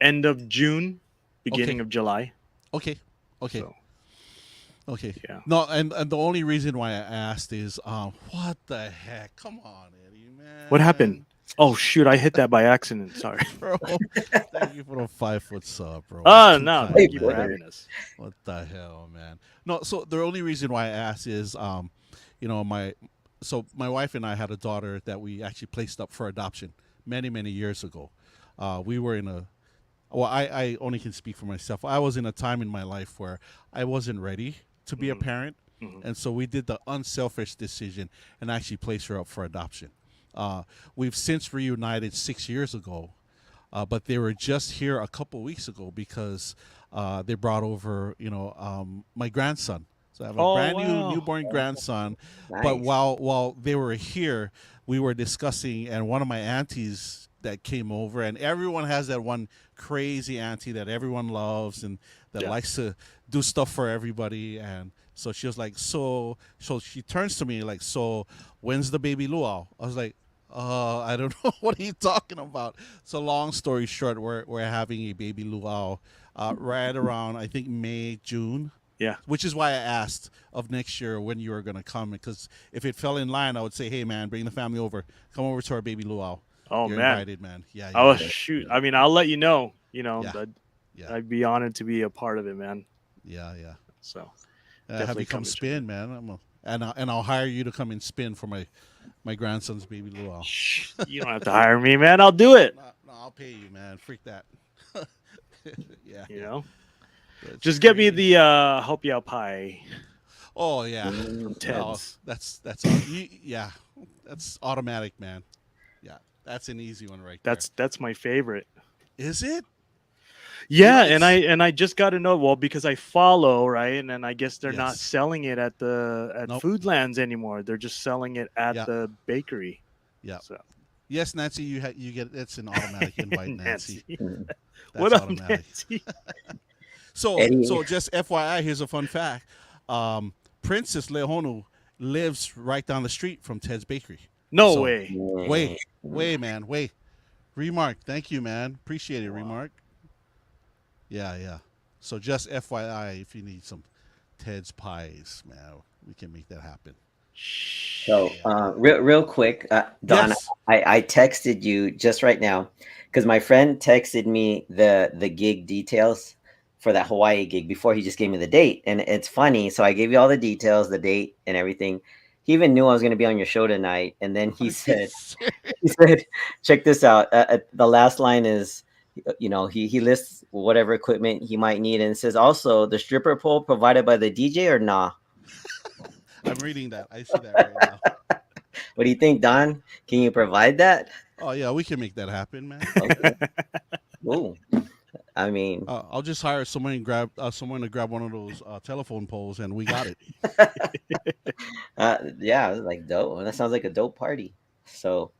end of June, beginning Okay. of July. Okay. Okay. So, Okay. yeah. No, and the only reason why I asked is what the heck? Come on, Eddie, man. What happened? Oh shoot! I hit that by accident. Sorry. Bro, thank you for the 5-foot sub, bro. Oh Too no! kind, Thank you for man. having us. What the hell, man? No, so the only reason why I asked is, my wife and I had a daughter that we actually placed up for adoption many, many years ago. We were I only can speak for myself. I was in a time in my life where I wasn't ready to be a parent, and so we did the unselfish decision and actually placed her up for adoption. We've since reunited 6 years ago, but they were just here a couple weeks ago because they brought over, my grandson. So I have a Oh, brand new wow. newborn grandson. Nice. But while they were here, we were discussing, and one of my aunties that came over, and everyone has that one crazy auntie that everyone loves and that Yeah. likes to do stuff for everybody. And so she was like, so she turns to me like, so when's the baby luau? I was like, I don't know. What are you talking about? So long story short, we're having a baby luau right around, I think, May, June. Yeah. Which is why I asked of next year when you were going to come, because if it fell in line, I would say, hey, man, bring the family over. Come over to our baby luau. Oh You're man. invited, man. Yeah. Oh yeah. shoot! I mean, I'll let you know. You know, Yeah. but Yeah. I'd be honored to be a part of it, man. Yeah. So Have Definitely you come come to spin, man. And I'll hire you to come and spin for my grandson's baby luau. shh, you don't have to hire me, man. I'll do it. No, I'll pay you, man. Freak that. Yeah. You know, That's just get me great. the Hope Yao pie Oh yeah. Mm. from No, Ted's. yeah. That's automatic, man. Yeah, that's an easy one right That's my favorite. there. Is it? Yeah, know, and I just got to know, well, because I follow, right, and then I guess they're not Yes. selling it at Nope. Foodlands anymore. They're just selling it at Yeah. the bakery. Yeah. So Yes, Nancy, you get it's an automatic invite, Nancy. Mm. That's what up, automatic. Nancy? Eddie. So just FYI, here's a fun fact. Princess Lehonu lives right down the street from Ted's Bakery. No So- way. Way, man, way. Remark, thank you, man. Appreciate it, Wow. Remark. Yeah. So just FYI, if you need some Ted's pies, man, we can make that happen. So, real quick, Don, Yes. I texted you just right now because my friend texted me the gig details for that Hawaii gig before he just gave me the date. And it's funny. So I gave you all the details, the date and everything. He even knew I was going to be on your show tonight. And then he said, check this out. The last line is, he lists whatever equipment he might need. And it says also the stripper pole provided by the DJ or nah? I'm reading that. I see that right now. What do you think, Don? Can you provide that? Oh yeah, we can make that happen, man. Okay. Ooh. I mean, I'll just hire someone to grab one of those telephone poles, and we got it. yeah, it was like dope. That sounds like a dope party. So,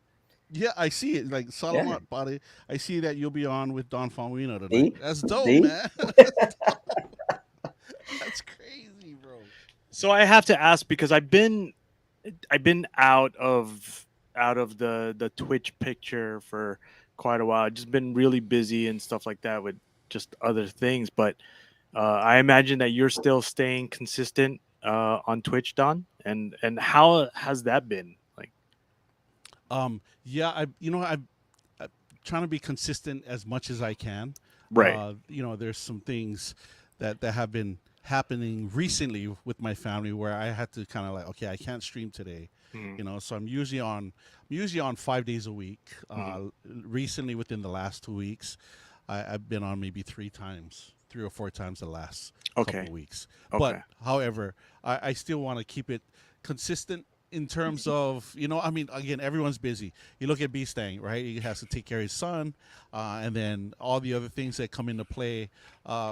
Yeah, I see it. Like Yeah. Salamat, buddy. I see that you'll be on with Don Famuino tonight. See? That's dope, See? man. That's dope. That's crazy, bro. So I have to ask because I've been out of the Twitch picture for quite a while. I've just been really busy and stuff like that with just other things. But I imagine that you're still staying consistent on Twitch, Don. And how has that been? Like, Yeah, I'm trying to be consistent as much as I can. right. There's some things that have been happening recently with my family where I had to kind of like, okay, I can't stream today. Mhm, So I'm usually on 5 days a week. mhm. Recently, within the last 2 weeks, I've been on maybe 3 times, 3 or 4 times the last couple Okay. of weeks. But Okay. however, I still want to keep it consistent in terms of, I mean, again, everyone's busy. You look at BStang, right? He has to take care of his son, and then all the other things that come into play.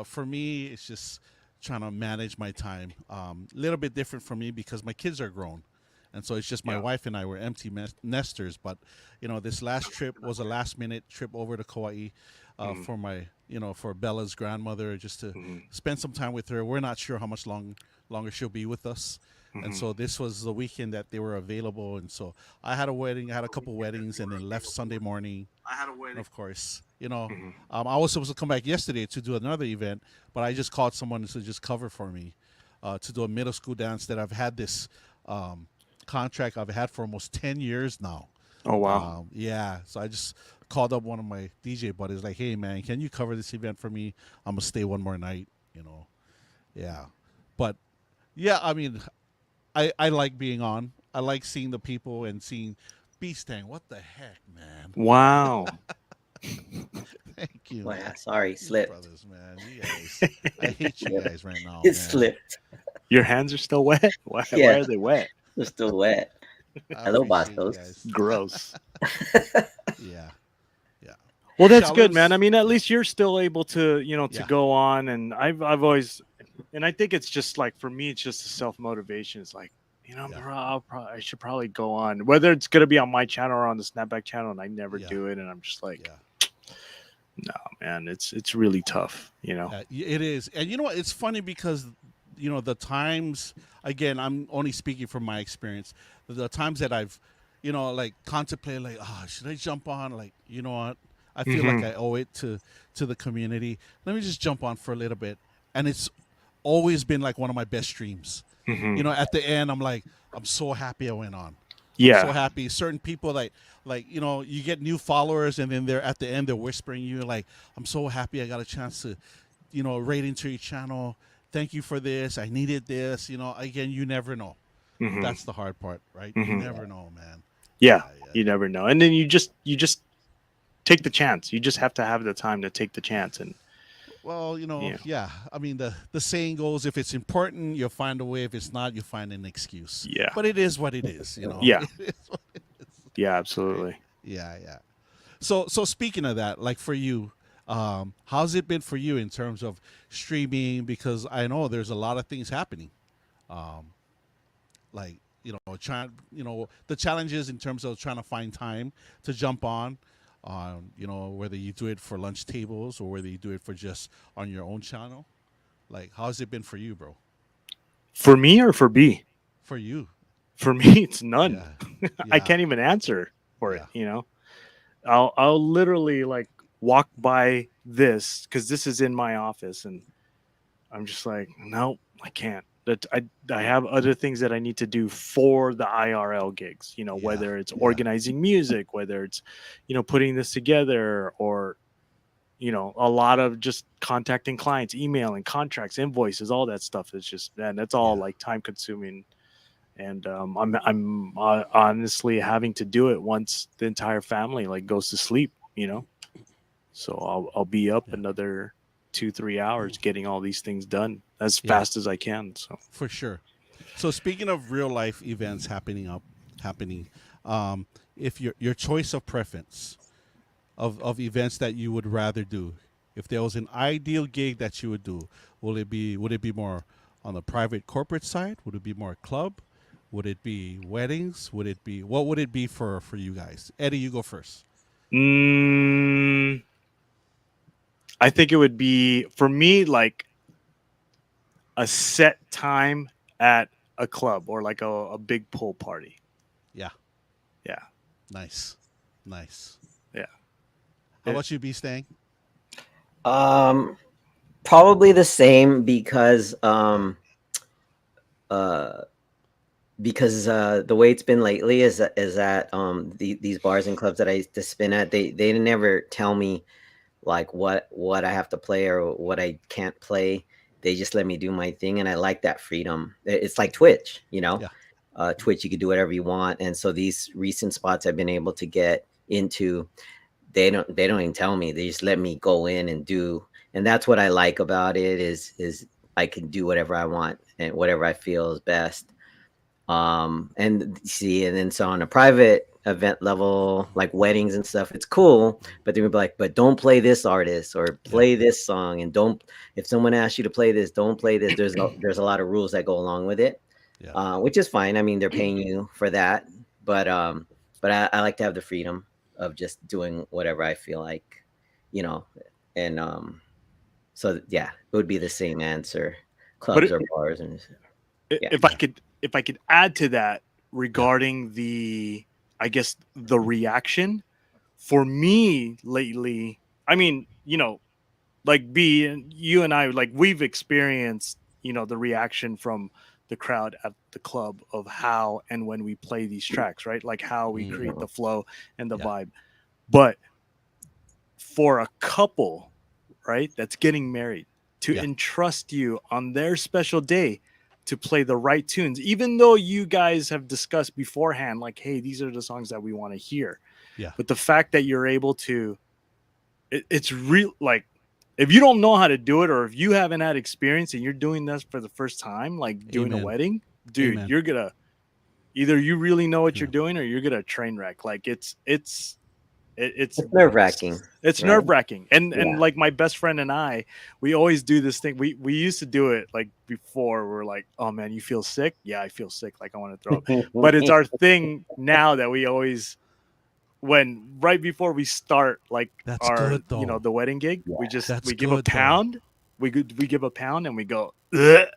For me, it's just trying to manage my time. A little bit different for me because my kids are grown. And so it's just my Yeah. wife and I were empty nesters. But, this last trip was a last minute trip over to Kauai Mhm, for for Bella's grandmother, just to mhm, spend some time with her. We're not sure how much longer she'll be with us. And mhm. so this was the weekend that they were available. And so I had a wedding, I had a couple weddings, and then left Sunday morning. And of course, Mhm. I was supposed to come back yesterday to do another event, but I just called someone to just cover for me to do a middle school dance that I've had this um, contract I've had for almost 10 years now. Oh wow. Yeah, so I just called up one of my DJ buddies, like, hey, man, can you cover this event for me? I'm going to stay one more night, you know. Yeah. But yeah, I mean, I like being on. I like seeing the people and seeing BStang. What the heck, man? Wow. Thank you, Wow, man. sorry, You slipped. brothers, man. You guys. I hate you Yep. guys right now, It man. slipped. Your hands are still wet? Why Yeah, are they wet? it's still wet. I Hello, appreciate you Bastos. guys. Gross. Yeah. Yeah. Well, that's good, man. I Fellas. mean, at Yeah. least you're still able to Yeah. go on. And I've always, and I think it's just like for me, it's just a self motivation. It's like, Yeah. bro, I should probably go on, whether it's gonna be on my channel or on the Snapback channel, and I never Yeah. do it. And I'm just like, Yeah. no, man, it's really tough. It is. And you know what? It's funny because, the times, again, I'm only speaking from my experience. The times that I've, like contemplated, like, should I jump on? Like, you know what? I feel like Hmm. I owe it to the community. Let me just jump on for a little bit. And it's always been like one of my best streams. Hmm. At the end, I'm like, I'm so happy I went on. I'm so Yeah. happy. Certain people like you get new followers, and then they're at the end they're whispering you like, I'm so happy I got a chance to, rate into your channel. Thank you for this. I needed this. Again, you never know. Hmm. That's the hard part, right? You Hmm. never know, man. Yeah. Yeah. You never know. And then you just take the chance. You just have to have the time to take the chance. And Well, yeah, yeah. I mean, the saying goes, if it's important, you'll find a way. If it's not, you'll find an excuse. yeah, But it is what it is. yeah, It is what it is, yeah, right? absolutely. Yeah, yeah. So speaking of that, like for you, how's it been for you in terms of streaming? Because I know there's a lot of things happening. Um, like the challenges in terms of trying to find time to jump on. Whether you do it for lunch tables or whether you do it for just on your own channel. Like, how's it been for you, bro? For me or for B? For you? For me, it's none. Yeah, I yeah, can't even answer for it. yeah, I'll literally like walk by this because this is in my office, and I'm just like, no, I can't. That I have other things that I need to do for the IRL gigs. yeah, Whether it's yeah, organizing music, whether it's putting this together, or a lot of just contacting clients, emailing, contracts, invoices, all that stuff. Is just, man, that's all yeah, like time consuming. And I'm honestly having to do it once the entire family like goes to sleep. So I'll be up yeah, another 2-3 hours getting all these things done as yeah, fast as I can. So for sure. So speaking of real life events happening, um, if your choice of preference of events that you would rather do, if there was an ideal gig that you would do, would it be more on the private corporate side? Would it be more club? Would it be weddings? Would it be what would it be for you guys? Eddie, you go first. Mm, I think it would be for me like a set time at a club or like a big pool party. Yeah, Yeah, nice, nice. yeah. How It, about you, BStang? Um, Probably the same uh the way it's been lately is that these bars and clubs that I used to spin at, they never tell me like what I have to play or what I can't play. They just let me do my thing, and I like that freedom. It's like Twitch, you know. Yeah, Twitch, you could do whatever you want, and so these recent spots I've been able to get into, they don't even tell me. They just let me go in and do, and that's what I like about it is I can do whatever I want and whatever I feel is best. And see, and then so on a private event level, like weddings and stuff, it's cool, but they would be like, but don't play this artist or yeah, play this song, and don't, if someone asks you to play this, don't play this. There's a lot of rules that go along with it, yeah. which is fine. I mean, they're paying you for that, but I like to have the freedom of just doing whatever I feel like, you know. And so yeah, it would be the same answer, but clubs or bars, and yeah. if Yeah. I could add to that Yeah. regarding the I guess the reaction for me lately, I mean, like B and you and I, like we've experienced, the reaction from the crowd at the club of how and when we play these tracks, right? Like how we create Mhm. the flow and the Yeah. vibe. But for a couple, right, that's getting married to Yeah. entrust you on their special day to play the right tunes, even though you guys have discussed beforehand, like, hey, these are the songs that we want to hear. Yeah. But the fact that you're able to, it's real. Like, if you don't know how to do it, or if you haven't had experience and you're doing this for the first time, like doing a Amen. wedding, dude, Amen. you're gonna either you really know what Yeah. you're doing, or you're gonna train wreck. Like it's It's nerve wracking, it's right? nerve wracking. And Yeah. like my best friend and I, we always do this thing. We used to do it like before. We're like, oh man, you feel sick? Yeah, I feel sick. Like I want to throw up. But it's our thing now that we always, when right before we start like That's our, good though. the wedding gig, Yeah. That's we give a good though. pound. We give a pound and we go, "Ugh.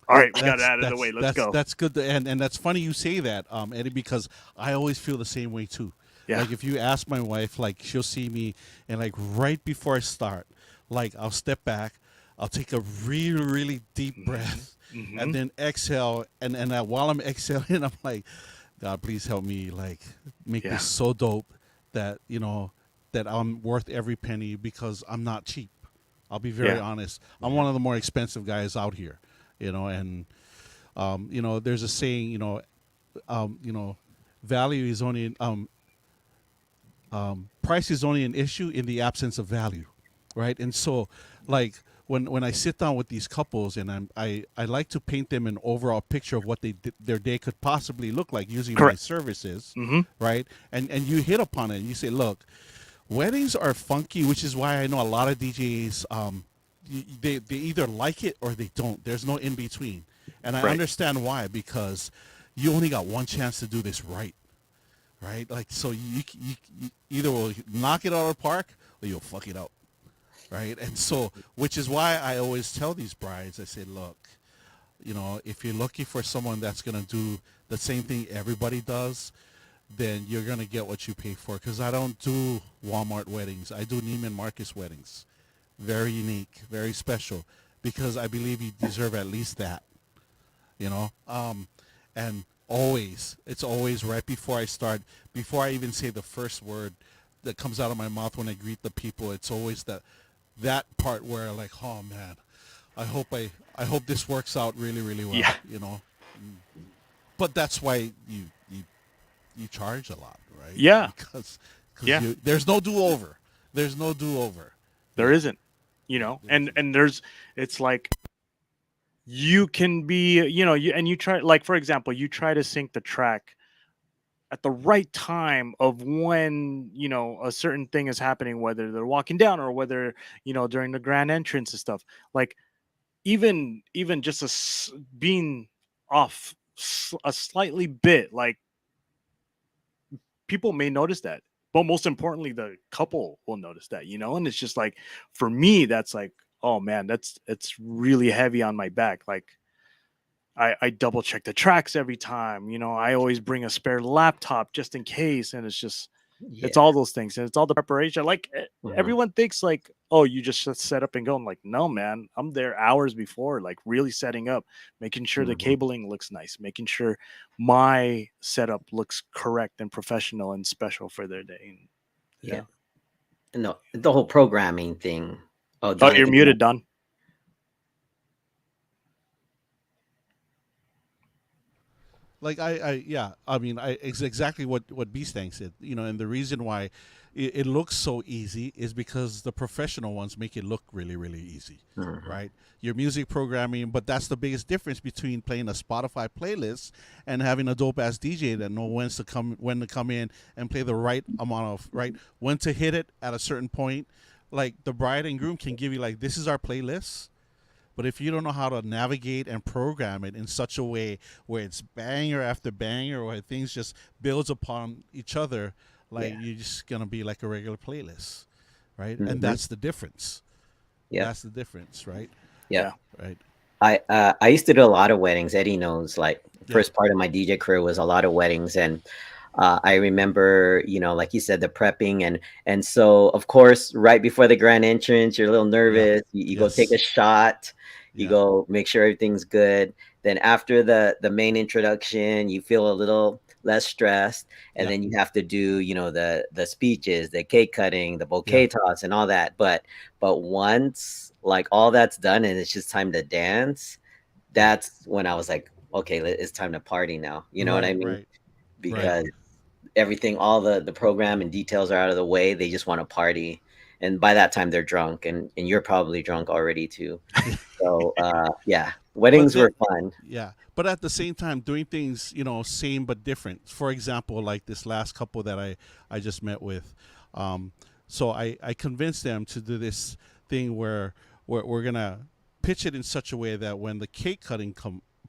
All right, we got it That's out of the way. Let's go." that's good. And that's funny you say that, Eddie, because I always feel the same way too. Yeah. Like if you ask my wife, like she'll see me, and like right before I start, like I'll step back, I'll take a really really deep breath, Mhm. and then exhale, and while I'm exhaling, I'm like, God, please help me, like make Yeah. this so dope that that I'm worth every penny because I'm not cheap. I'll be very Yeah. honest. I'm one of the more expensive guys out here, and there's a saying, value is only price is only an issue in the absence of value, right? And so, like when I sit down with these couples, and I like to paint them an overall picture of what their day could possibly look like using my Correct. services, Mm-hmm. right? And you hit upon it. And you say, look, weddings are funky, which is why I know a lot of DJs. They either like it or they don't. There's no in between, and I Right. understand why, because you only got one chance to do this right. Like, so you either will knock it out of the park or you'll fuck it up, right? And so, which is why I always tell these brides, I say, look, if you're looking for someone that's gonna do the same thing everybody does, then you're gonna get what you pay for. Because I don't do Walmart weddings, I do Neiman Marcus weddings. Very unique, very special, because I believe you deserve at least that, and it's always right before I start, before I even say the first word that comes out of my mouth when I greet the people. It's always that part where like, oh man, I hope this works out really really well. Yeah. But that's why you charge a lot, right? Yeah. Because Yeah. there's no do over. There's no do over. There Yeah. isn't, There and isn't. it's like you can be, you try, like for example, you try to sync the track at the right time of when, a certain thing is happening, whether they're walking down or whether, during the grand entrance and stuff. Like even just being off a slightly bit, like people may notice that, but most importantly, the couple will notice that, and it's just like, for me, that's like, oh man, it's really heavy on my back. Like I double check the tracks every time, I always bring a spare laptop just in case. And it's Yeah. all those things, and it's all the preparation. Like Mhm. everyone thinks like, oh, you just set up and go. I'm like, no, man, I'm there hours before, like really setting up, making sure the Mhm. cabling looks nice, making sure my setup looks correct and professional and special for their day. And, Yeah. yeah. No, the whole programming thing. Oh, Oh, Don, you're muted, Don. Like yeah, I mean, it's exactly what BStang said. And the reason why it looks so easy is because the professional ones make it look really, really easy, Mhm. right? Your music programming, but that's the biggest difference between playing a Spotify playlist and having a dope ass DJ that know when to come in and play the right amount of right when to hit it at a certain point. Like the bride and groom can give you like, this is our playlist, but if you don't know how to navigate and program it in such a way where it's banger after banger, where things just builds upon each other, like Yeah. you're just gonna be like a regular playlist, right? And Mhm. that's the difference. Yep. That's the difference, right? Yep. Yeah. Right. I used to do a lot of weddings. Eddie knows, like Yeah. first part of my DJ career was a lot of weddings, and I remember, like you said, the prepping, and so of course, right before the grand entrance, you're a little Yeah. nervous. You go take a Yes. shot, you Yeah. go make sure everything's good. Then after the main introduction, you feel a little less stressed, and Yeah. then you have to do, the speeches, the cake cutting, the Yeah. bouquet toss, and all that. But once like all that's done and it's just time to dance, Yeah. that's when I was like, okay, it's time to party now. You know what I Right. mean? Right. Right. Because everything, all the program and details are out of the way. They just want to party, and by that time they're drunk, and you're probably drunk already too. So yeah, But weddings then, were fun. yeah, but at the same time doing things, same but different. For example, like this last couple that I just met with, um so I convinced them to do this thing where we're gonna pitch it in such a way that when the cake cutting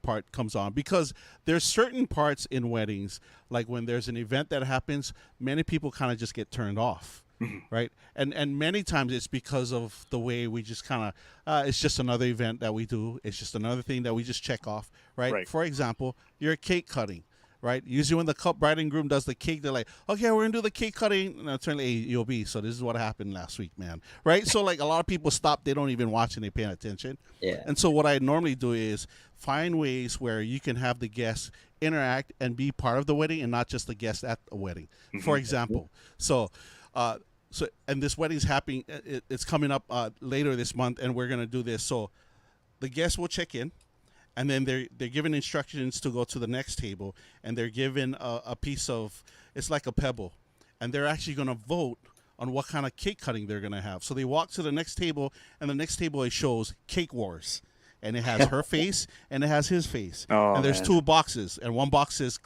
part comes on, because there's certain parts in weddings, like when there's an event that happens, many people kind of just get turned off, Mhm. right? And many times it's because of the way we just kind of it's just another event that we do. It's just another thing that we just check off, right? Right. For example, your cake cutting, right? Usually when the bride and groom does the cake, they're like, okay, we're gonna do the cake cutting. And it's hey, you'll be, so this is what happened last week, man, right? So like a lot of people stop, they don't even watch and they paying attention. Yeah. And so what I normally do is find ways where you can have the guests interact and be part of the wedding and not just the guest at the wedding. For Mhm. example, so uh, and this wedding's happening. It's coming up later this month, and we're gonna do this. So the guests will check in, and then they're given instructions to go to the next table, and they're given a piece of, it's like a pebble, and they're actually gonna vote on what kind of cake cutting they're gonna have. So they walk to the next table, and the next table it shows Cake Wars. And it has her face and it has his face. Oh And there's man. two boxes. And one box says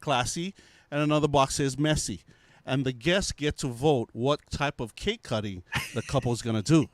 classy and another box says messy. And the guests get to vote what type of cake cutting the couple's gonna do.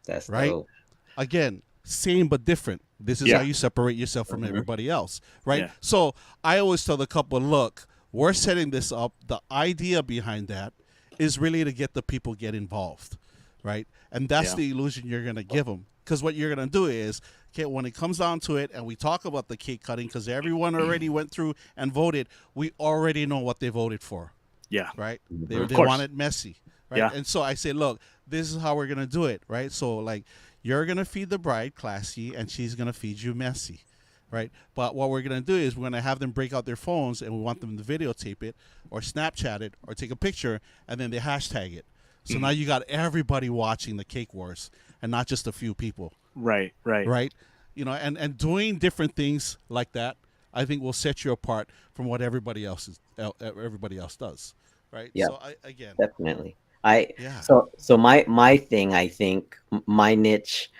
That's Right? dope. Again, same but different. This is how Yeah. you separate yourself from Mhm. everybody else, right? Yeah. So I always tell the couple, look, we're setting this up. The idea behind that is really to get the people get involved, right? And that's Yeah. the illusion you're gonna give them. Because what you're gonna do is, okay, when it comes down to it, and we talk about the cake cutting, because everyone already went through and voted, we already know what they voted for, Yeah. right? They Mhm. Of they course. want it messy, right? Yeah. And so I say, look, this is how we're gonna do it, right? So like, you're gonna feed the bride classy, and she's gonna feed you messy, right? But what we're gonna do is we're gonna have them break out their phones, and we want them to videotape it, or Snapchat it, or take a picture, and then they hashtag it. So now you got everybody watching the cake wars, and not just a few people, Right. Right. right? And doing different things like that, I think will set you apart from what everybody else does, right? Yeah, So again, definitely. I yeah, so my thing, I think my niche.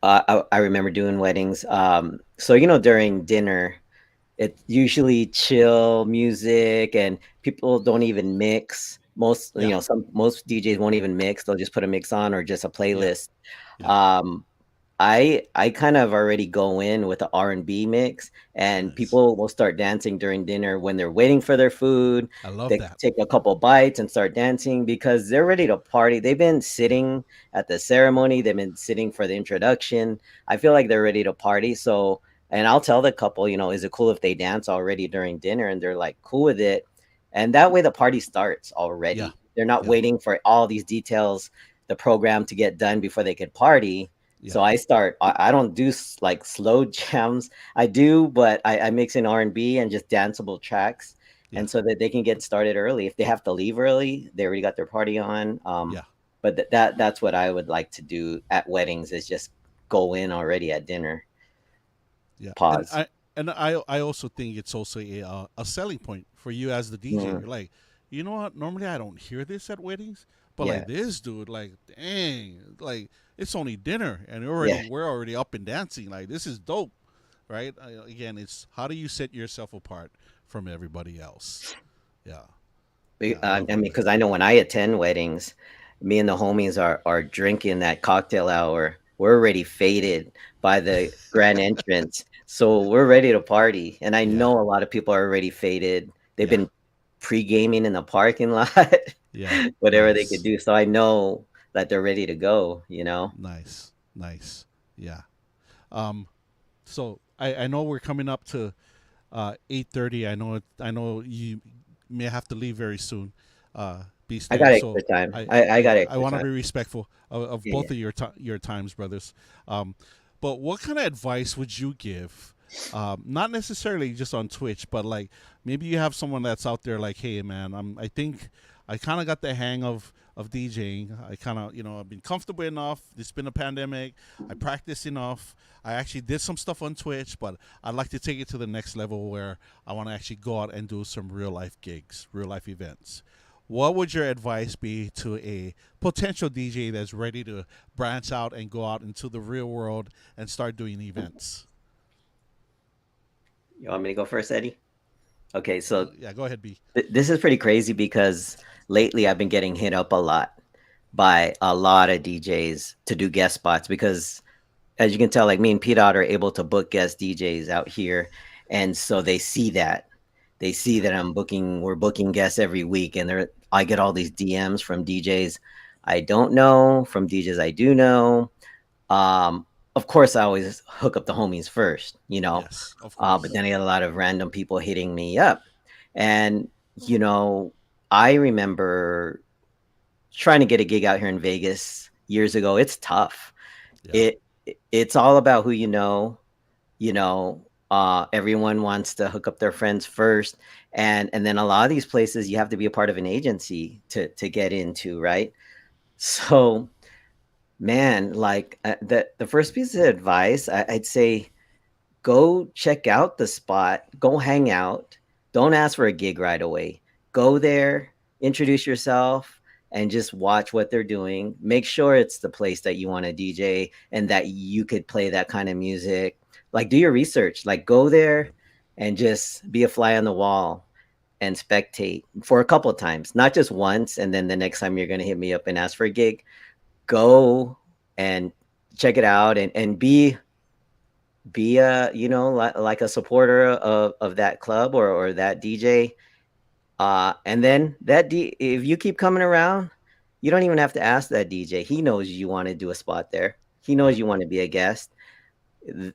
I remember doing weddings. So during dinner, it's usually chill music, and people don't even mix. yeah, Most DJs won't even mix. They'll just put a mix on or just a yeah, playlist. yeah, Um, I kind of already go in with the R&B mix, and Nice. people will start dancing during dinner when they're waiting for their food. I love They that. take a couple bites and start dancing because they're ready to party. They've been sitting at the ceremony, they've been sitting for the introduction. I feel like they're ready to party. So, and I'll tell the couple, is it cool if they dance already during dinner? And they're like, cool with it. And that way the party starts Yeah. already. They're not Yeah. waiting for all these details, the program to get done before they could party. Yeah. So I don't do like slow jams. I do, but I mix in R&B and just danceable tracks. Yeah. And so that they can get started early. If they have to leave early, they already got their party on. Yeah. But that's what I would like to do at weddings is just go in already at dinner. Yeah. And Pause. I also think it's also a selling point for you as the DJ. Mm, You're like, you know what? Normally I don't hear this at weddings, but yeah, like this dude, like, dang, like it's only dinner and yeah, we're already up and dancing. Like this is dope, right? Again, it's how do you set yourself apart from everybody else? Yeah. Yeah. I I love mean, it. because I know when I attend weddings, me and the homies are drinking that cocktail hour. We're already faded by the grand entrance, so we're ready to party. And I Yeah. know a lot of people are already faded. They've Yeah. been pre-gaming in the parking lot, Yeah. whatever they could Nice. do. So I know that they're ready to go. Nice. Nice. Yeah. Um. So I know we're coming up to 8:30. I know you may have to leave very soon. Be I got staying. So extra time. I I got I extra want to time. be respectful of Yeah, both of your times, brothers. Um, but what kind of advice would you give? Not necessarily just on Twitch, but like maybe you have someone that's out there like, hey man, I think I kind of got the hang of DJing. I kind of I've been comfortable enough. It's been a pandemic. I practice enough. I actually did some stuff on Twitch, but I'd like to take it to the next level where I want to actually go out and do some real life gigs, real life events. What would your advice be to a potential DJ that's ready to branch out and go out into the real world and start doing events? you want me to go first, Eddie? Okay, so Yeah, go ahead, B. this is pretty crazy because lately I've been getting hit up a lot by a lot of DJs to do guest spots because as you can tell, like me and P Dot are able to book guest DJs out here. And so they see that. They see Yeah, that we're booking guests every week and I get all these DMs from DJs I don't know, from DJs I do know. Of course I always hook up the homies first. yes, of But course. then I get a lot of random people hitting me up. And, you know, I remember trying to get a gig out here in Vegas years ago. It's tough. Yeah, It's all about who everyone wants to hook up their friends first. And then a lot of these places you have to be a part of an agency to get into, right? So, man, like the first piece of advice I'd say go check out the spot, go hang out. Don't ask for a gig right away. Go there, introduce yourself, and just watch what they're doing. Make sure it's the place that you want to DJ and that you could play that kind of music. Like, do your research. Like, go there and just be a fly on the wall and spectate for a couple of times, not just once. And then the next time you're going to hit me up and ask for a gig, go and check it out and be a like a supporter of that club or that DJ. And then if you keep coming around, you don't even have to ask that DJ. He knows you want to do a spot there. He yeah, knows you want to be a guest.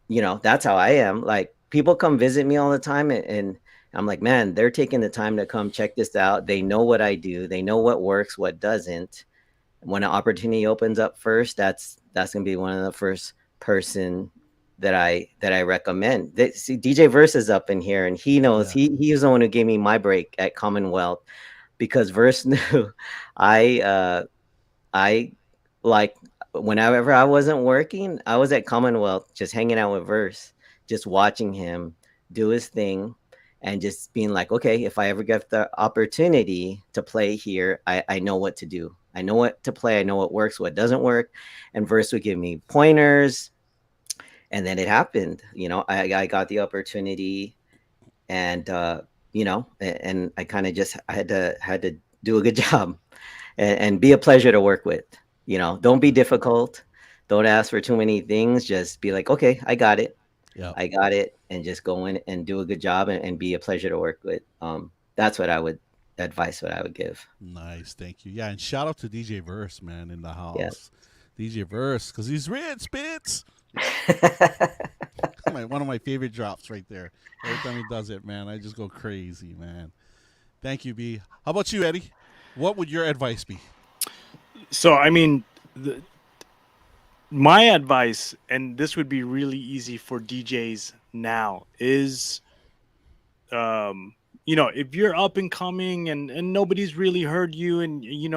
That's how I am. Like people come visit me all the time, and I'm like, man, they're taking the time to come check this out. They know what I do. They know what works, what doesn't. When an opportunity opens up first, that's gonna be one of the first person that I recommend. See, DJ Verse is up in here, and he knows yeah, he was the one who gave me my break at Commonwealth because Verse knew I like whenever I wasn't working, I was at Commonwealth just hanging out with Verse, just watching him do his thing and just being like, okay, if I ever get the opportunity to play here, I know what to do. I know what to play. I know what works, what doesn't work. And Verse would give me pointers. And then it happened. I got the opportunity and and I kind of just I had to do a good job and be a pleasure to work with. Don't be difficult. Don't ask for too many things. Just be like, okay, I got it. Yeah. I got it, and just go in and do a good job and be a pleasure to work with. That's what I would advice. What I would give. Nice, thank you. Yeah, and shout out to DJ Verse, man, in the Yeah. house. DJ Verse, because he's rich, spits. One of my favorite drops right there. Every time he does it, man, I just go crazy, man. Thank you, B. How about you, Eddie? What would your advice be? So, I mean, my advice, and this would be really easy for DJs now, is, if you're up and coming and nobody's really heard you, and you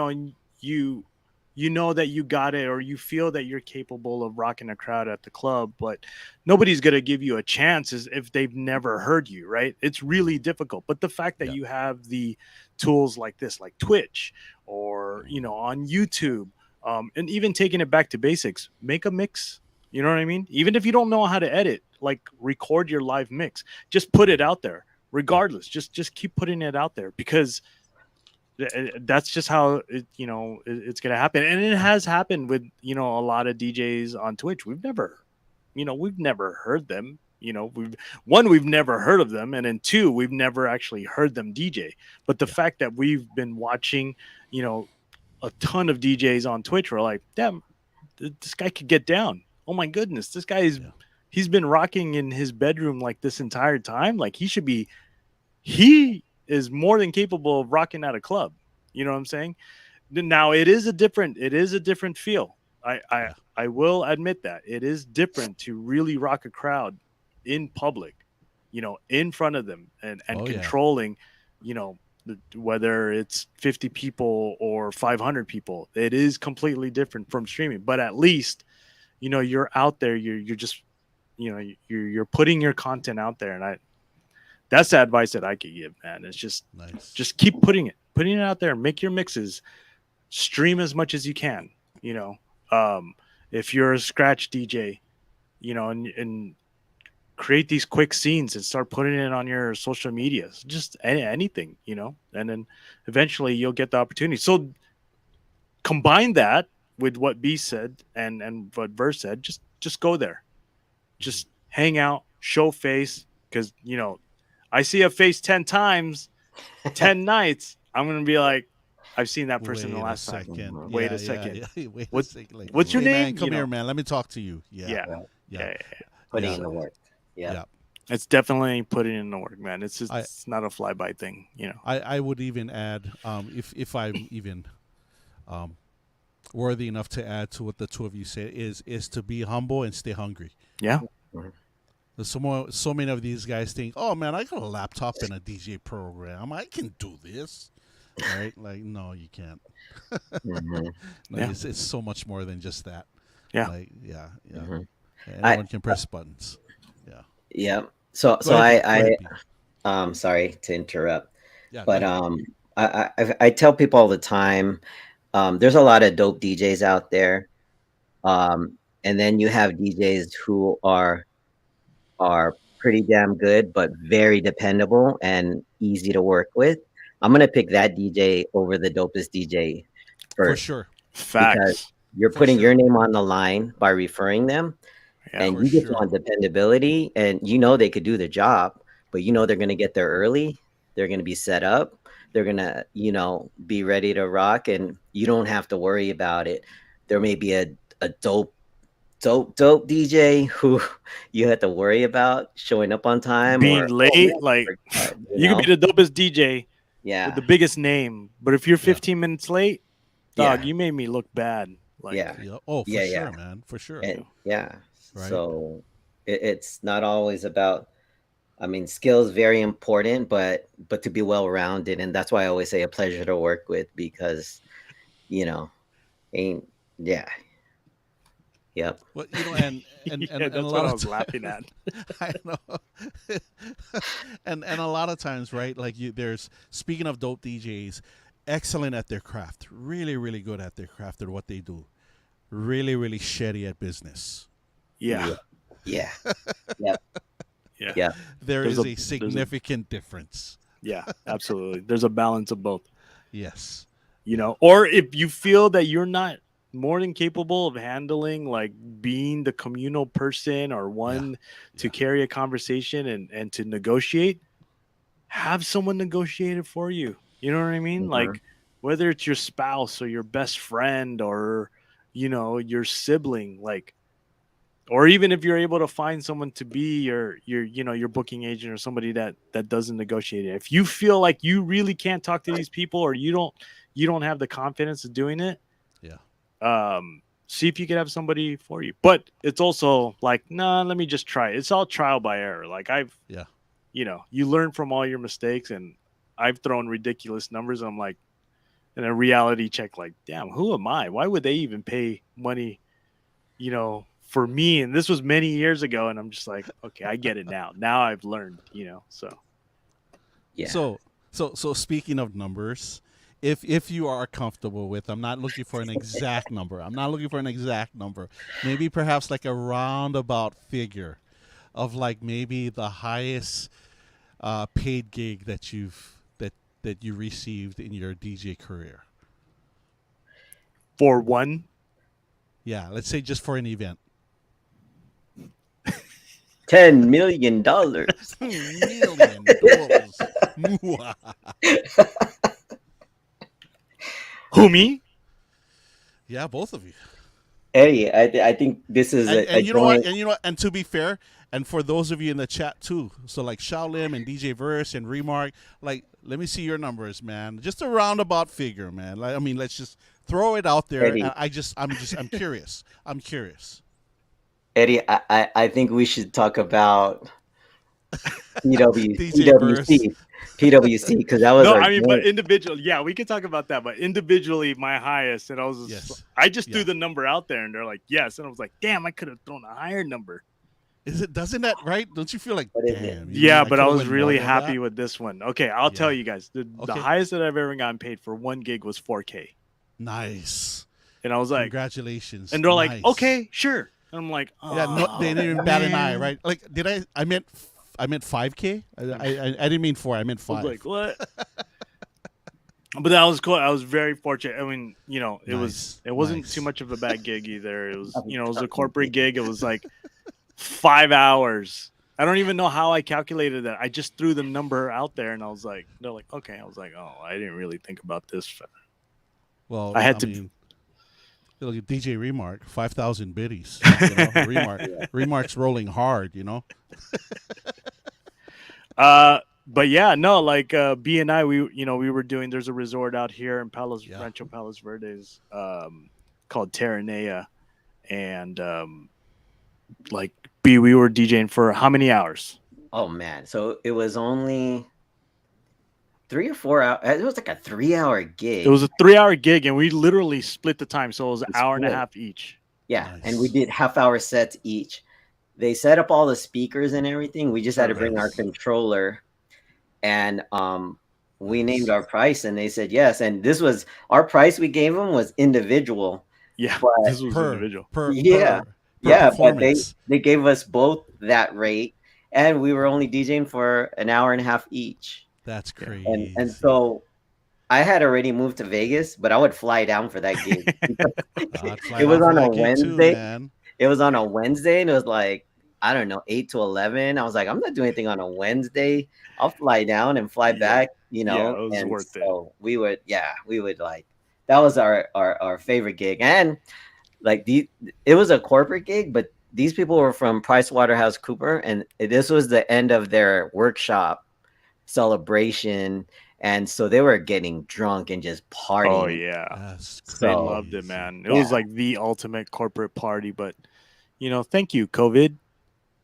know that you got it, or you feel that you're capable of rocking a crowd at the club, but nobody's going to give you a chance as if they've never heard you, right? It's really difficult. But the fact that you have the tools like this, like Twitch, or on YouTube, and even taking it back to basics, make a mix. You know what I mean? Even if you don't know how to edit, like record your live mix, just put it out there. Regardless, just keep putting it out there, because that's just how it's gonna happen. And it has happened with a lot of DJs on Twitch. We've never heard them. We've never heard of them, and then two, we've never actually heard them DJ. But the fact that we've been watching a ton of DJs on Twitch, we're like, damn, this guy could get down. Oh my goodness, this guy is he's been rocking in his bedroom like this entire time. Like he is more than capable of rocking at a club. You know what I'm saying? Now it is a different feel. I will admit that it is different to really rock a crowd in public, in front of them, and controlling, whether it's 50 people or 500 people. It is completely different from streaming, but at least, you're out there, you're just, you're putting your content out there. And that's the advice that I could give, man. It's just Nice. Just keep putting it out there. Make your mixes, stream as much as you can. If you're a scratch DJ, and create these quick scenes and start putting it on your social media. Just anything, and then eventually you'll get the opportunity. So combine that with what B said and what Verse said. Just go there, just hang out, show face, because I see a face 10 times, 10 nights. I'm going to be like, I've seen that person the last time. Wait a second. Wait a second. Like, what's your name? Man, come here, man. Let me talk to you. Yeah. Putting in the work. Yeah. It's definitely putting in the work, man. It's just it's not a flyby thing, I would even add, if I'm even worthy enough to add to what the two of you said, is to be humble and stay hungry. Yeah. So many of these guys think, oh man, I got a laptop and a DJ program, I can do this, right? Like, no, you can't. It's so much more than just that. Anyone can press buttons. So sorry to interrupt, but I tell people all the time, there's a lot of dope DJs out there, and then you have DJs who are pretty damn good, but very dependable and easy to work with. I'm gonna pick that DJ over the dopest DJ first. For sure. Facts. Because you're putting your name on the line by referring them, and you just want dependability, and they could do the job, but they're gonna get there early. They're gonna be set up. They're gonna, be ready to rock, and you don't have to worry about it. There may be a dope DJ who you have to worry about showing up on time, being late. You could be the dopest DJ, with the biggest name, but if you're 15 minutes late, dog, you made me look bad. Oh, for sure, man, for sure. And, right. So it's not always about. I mean, skill is very important, but to be well rounded, and that's why I always say a pleasure to work with, because, Yep. Well, and that's a lot what I of was laughing at. I know. and a lot of times, right? Like there's, speaking of dope DJs, excellent at their craft, really, really good at their craft and what they do, really, really shitty at business. Yeah. There is a significant difference. Yeah, absolutely. There's a balance of both. Yes. Or if you feel that you're not more than capable of handling like being the communal person or one to Yeah. carry a conversation and to negotiate, have someone negotiate it for you. You know what I mean? Mhm. Like whether it's your spouse or your best friend or your sibling, like, or even if you're able to find someone to be your booking agent or somebody that doesn't negotiate it. If you feel like you really can't talk to these people or you don't have the confidence of doing it, Yeah. see if you could have somebody for you. But it's also like, nah, let me just try it. It's all trial by error. Like Yeah. you learn from all your mistakes, and I've thrown ridiculous numbers. And I'm like, in a reality check, like, damn, who am I? Why would they even pay money, for me? And this was many years ago. And I'm just like, okay, I get it now. Now I've learned, so. Yeah. So speaking of numbers, if you are comfortable with, I'm not looking for an exact number. I'm not looking for an exact number. Maybe perhaps like a roundabout figure of like maybe the highest paid gig that you received in your DJ career. For one, Yeah, let's say just for an event. $10 million. $1 million. who, me? Yeah, both of you. Eddie, I think this is a And you know what? joint. And you know what? And to be fair, and for those of you in the chat too, so like Shaolim and DJ Verse and Remark, like let me see your numbers, man. Just a roundabout figure, man. Like I mean, let's just throw it out there. Eddie. And I'm curious. I'm curious. Eddie, I think we should talk about DJ Verse. PWC, because that was No, our I mean, but joint. individual, yeah, we could talk about that. But individually, my highest, and Yes. I just threw Yeah. the number out there, and they're like, yes, and I was like, damn, I could have thrown a higher number. Doesn't that right? Don't you feel like What is damn? it? Yeah, but I coulda was went more really than happy that? with this one. Okay, I'll Yeah. tell you guys, the Okay. highest that I've ever gotten paid for one gig was 4K, Nice. and I was like, Congratulations. and they're like, Nice. okay, sure, and I'm like, oh, Yeah, no, they didn't even bat an eye, man. right? Like, I meant 5K. I didn't mean 4. I meant I was 5. like, what? But that was cool. I was very fortunate. I mean, it wasn't Nice. too much of a bad gig either. It was, it was a corporate gig. It was like 5 hours. I don't even know how I calculated that. I just threw the number out there, and I was like, they're like, okay. I was like, oh, I didn't really think about this. Well, I had to- mean, look at DJ Remark, 5,000 biddies. Remark's rolling hard. But yeah, no, like B and I, we were doing. There's a resort out here in Rancho Palos Verdes, called Terranea, and like B, we were DJing for how many hours? Oh man, so it was only 3 or 4 hours. It was like a 3-hour gig. It was a 3-hour gig, and we literally split the time, so it was an hour and a split. half each. Yeah, Nice. and we did half-hour sets each. They set up all the speakers and everything. We just had to bring our Nice. controller, and we Nice. named our price, and they said yes. And this was our price we gave them was individual. Yeah, But this was individual. Yeah. per Yeah, but performance. they gave us both that rate, and we were only DJing for an hour and a half each. That's crazy. And so I had already moved to Vegas, but I would fly down for that gig. I'd fly It was down on for a that gig too, Wednesday. man. It was on a Wednesday, and it was like, I don't know, 8 to 11. I was like, I'm not doing anything on a Wednesday. I'll fly down and fly Yeah. back, Yeah, it was and worth it. so we would like, that was our favorite gig. And like it was a corporate gig, but these people were from PricewaterhouseCooper, and this was the end of their workshop celebration. And so they were getting drunk and just partying. Oh yeah, That's crazy. they So- loved it, man. It was Yeah. like the ultimate corporate party. But thank you, COVID.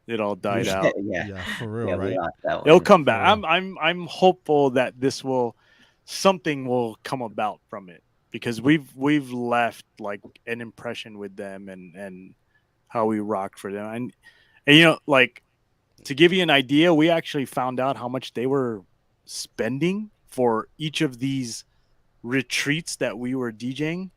It all died out. Yeah. Yeah, for real, Yeah, we right? lost that It'll one. come back. For I'm hopeful that something will come about from it, because we've left like an impression with them and how we rocked for them. And like, to give you an idea, we actually found out how much they were spending for each of these retreats that we were DJing.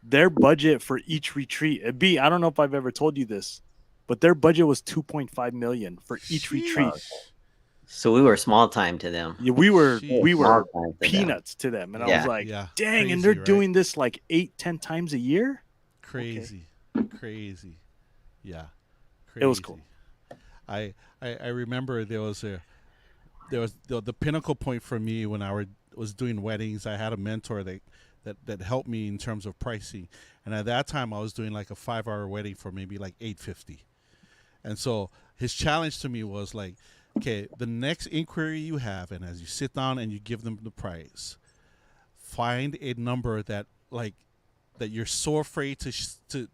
Their budget for each retreat, I don't know if I've ever told you this, but their budget was 2.5 million for each retreat. So we were small time to them. Yeah, we were Jeez. Small time to them. peanuts to them, and I Yeah. was like, Yeah, dang, and crazy, they're right? doing this like 8-10 times a year. Crazy, crazy, yeah, crazy. It was cool. I remember there was the pinnacle point for me when was doing weddings. I had a mentor that helped me in terms of pricing, and at that time I was doing like a 5-hour wedding for maybe like $850, and so his challenge to me was like, okay, the next inquiry you have, and as you sit down and you give them the price, find a number that you're so afraid to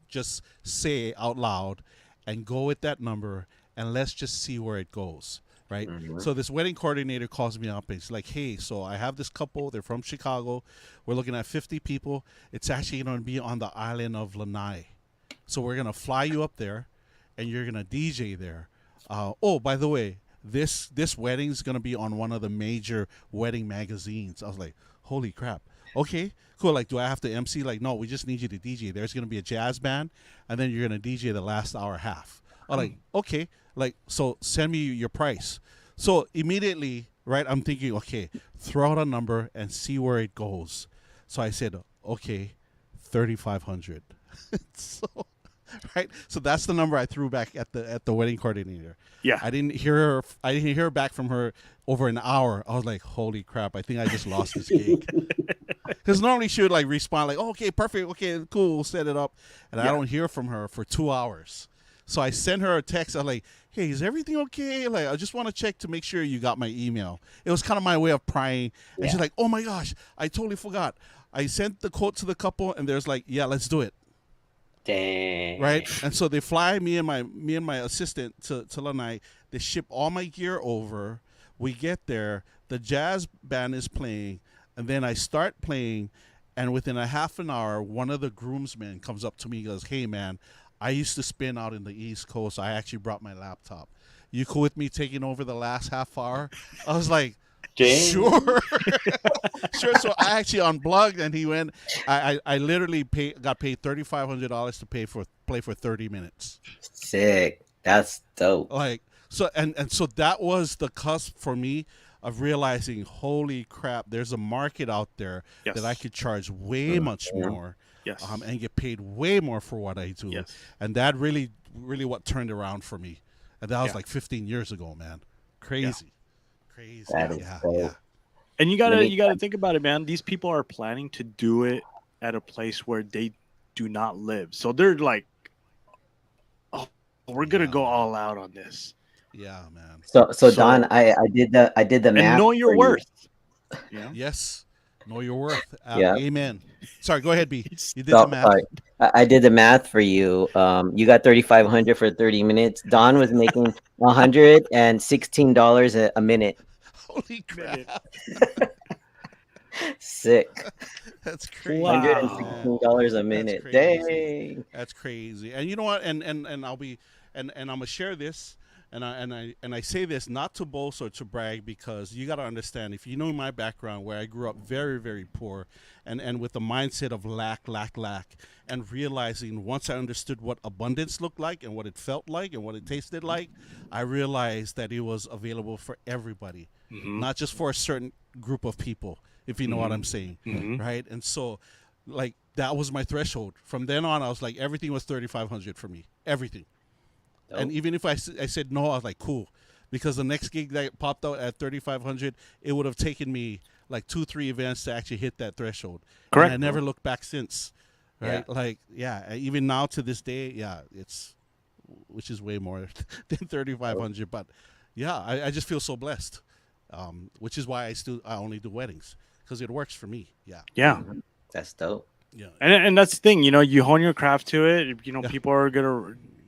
just say out loud, and go with that number, and let's just see where it goes, right? So this wedding coordinator calls me up and he's like, hey, so I have this couple, they're from Chicago, we're looking at 50 people, it's actually going to be on the island of Lanai, so we're going to fly you up there and you're going to DJ there. Oh, by the way, this wedding is going to be on one of the major wedding magazines. I was like, holy crap. Okay, cool. Like, do I have to MC? Like, no, we just need you to DJ. There's going to be a jazz band, and then you're going to DJ the last hour half. I'm like, okay. Like, so send me your price. So immediately, right, I'm thinking, okay, throw out a number and see where it goes. So I said, okay, 3,500. So, right. So that's the number I threw back at the wedding coordinator. Yeah. I didn't hear back from her over an hour. I was like, holy crap, I think I just lost this gig. Because normally she would like respond like, oh, okay, perfect, okay, cool, we'll set it up. And I don't hear from her for 2 hours. So I sent her a text. I'm like, hey, is everything okay? Like, I just want to check to make sure you got my email. It was kind of my way of prying. And she's like, oh my gosh, I totally forgot. I sent the quote to the couple, and there's like, yeah, let's do it. Dang. Right? And so they fly me and my assistant to Lanai. They ship all my gear over. We get there. The jazz band is playing. And then I start playing. And within a half an hour, one of the groomsmen comes up to me and goes, hey, man, I used to spin out in the East Coast. I actually brought my laptop. You cool with me taking over the last half hour? I was like, sure. Sure. So I actually unplugged, and he went. I literally got paid $3,500 to play for 30 minutes. Sick. That's dope. Like, so and so that was the cusp for me of realizing, holy crap, there's a market out there that I could charge way much more. Yes. And get paid way more for what I do. Yes. And that really what turned around for me. And that was like 15 years ago, man. Crazy. Crazy. That is dope. And you gotta think about it, man. These people are planning to do it at a place where they do not live. So they're like, oh, we're gonna go all out on this. Yeah, man. So Don, I did the math. And know your worth. Yeah. Yes. Know your worth. Yeah. Amen. Sorry, go ahead, B. You did So, the math. sorry. I did the math for you. You got 3,500 for 30 minutes. Don was making $116 a minute. Holy crap. Sick. That's crazy. $116 a minute. Dang. That's crazy. And you know what? And I'll be and I'm gonna share this. And I say this not to boast or to brag, because you got to understand, if you know my background, where I grew up very, very poor, and with the mindset of lack, and realizing once I understood what abundance looked like and what it felt like and what it tasted like, I realized that it was available for everybody, not just for a certain group of people, if you know what I'm saying, right? And so, like, that was my threshold. From then on, I was like, everything was 3,500 for me, everything. And even if I said no, I was like, cool. Because the next gig that popped out at 3,500, it would have taken me like 2-3 events to actually hit that threshold. Correct. And I never looked back since. Right? Yeah. Like, even now to this day, which is way more than 3,500. But yeah, I just feel so blessed. Which is why I only do weddings, because it works for me. Yeah. Yeah. That's dope. Yeah. And that's the thing, you hone your craft to it.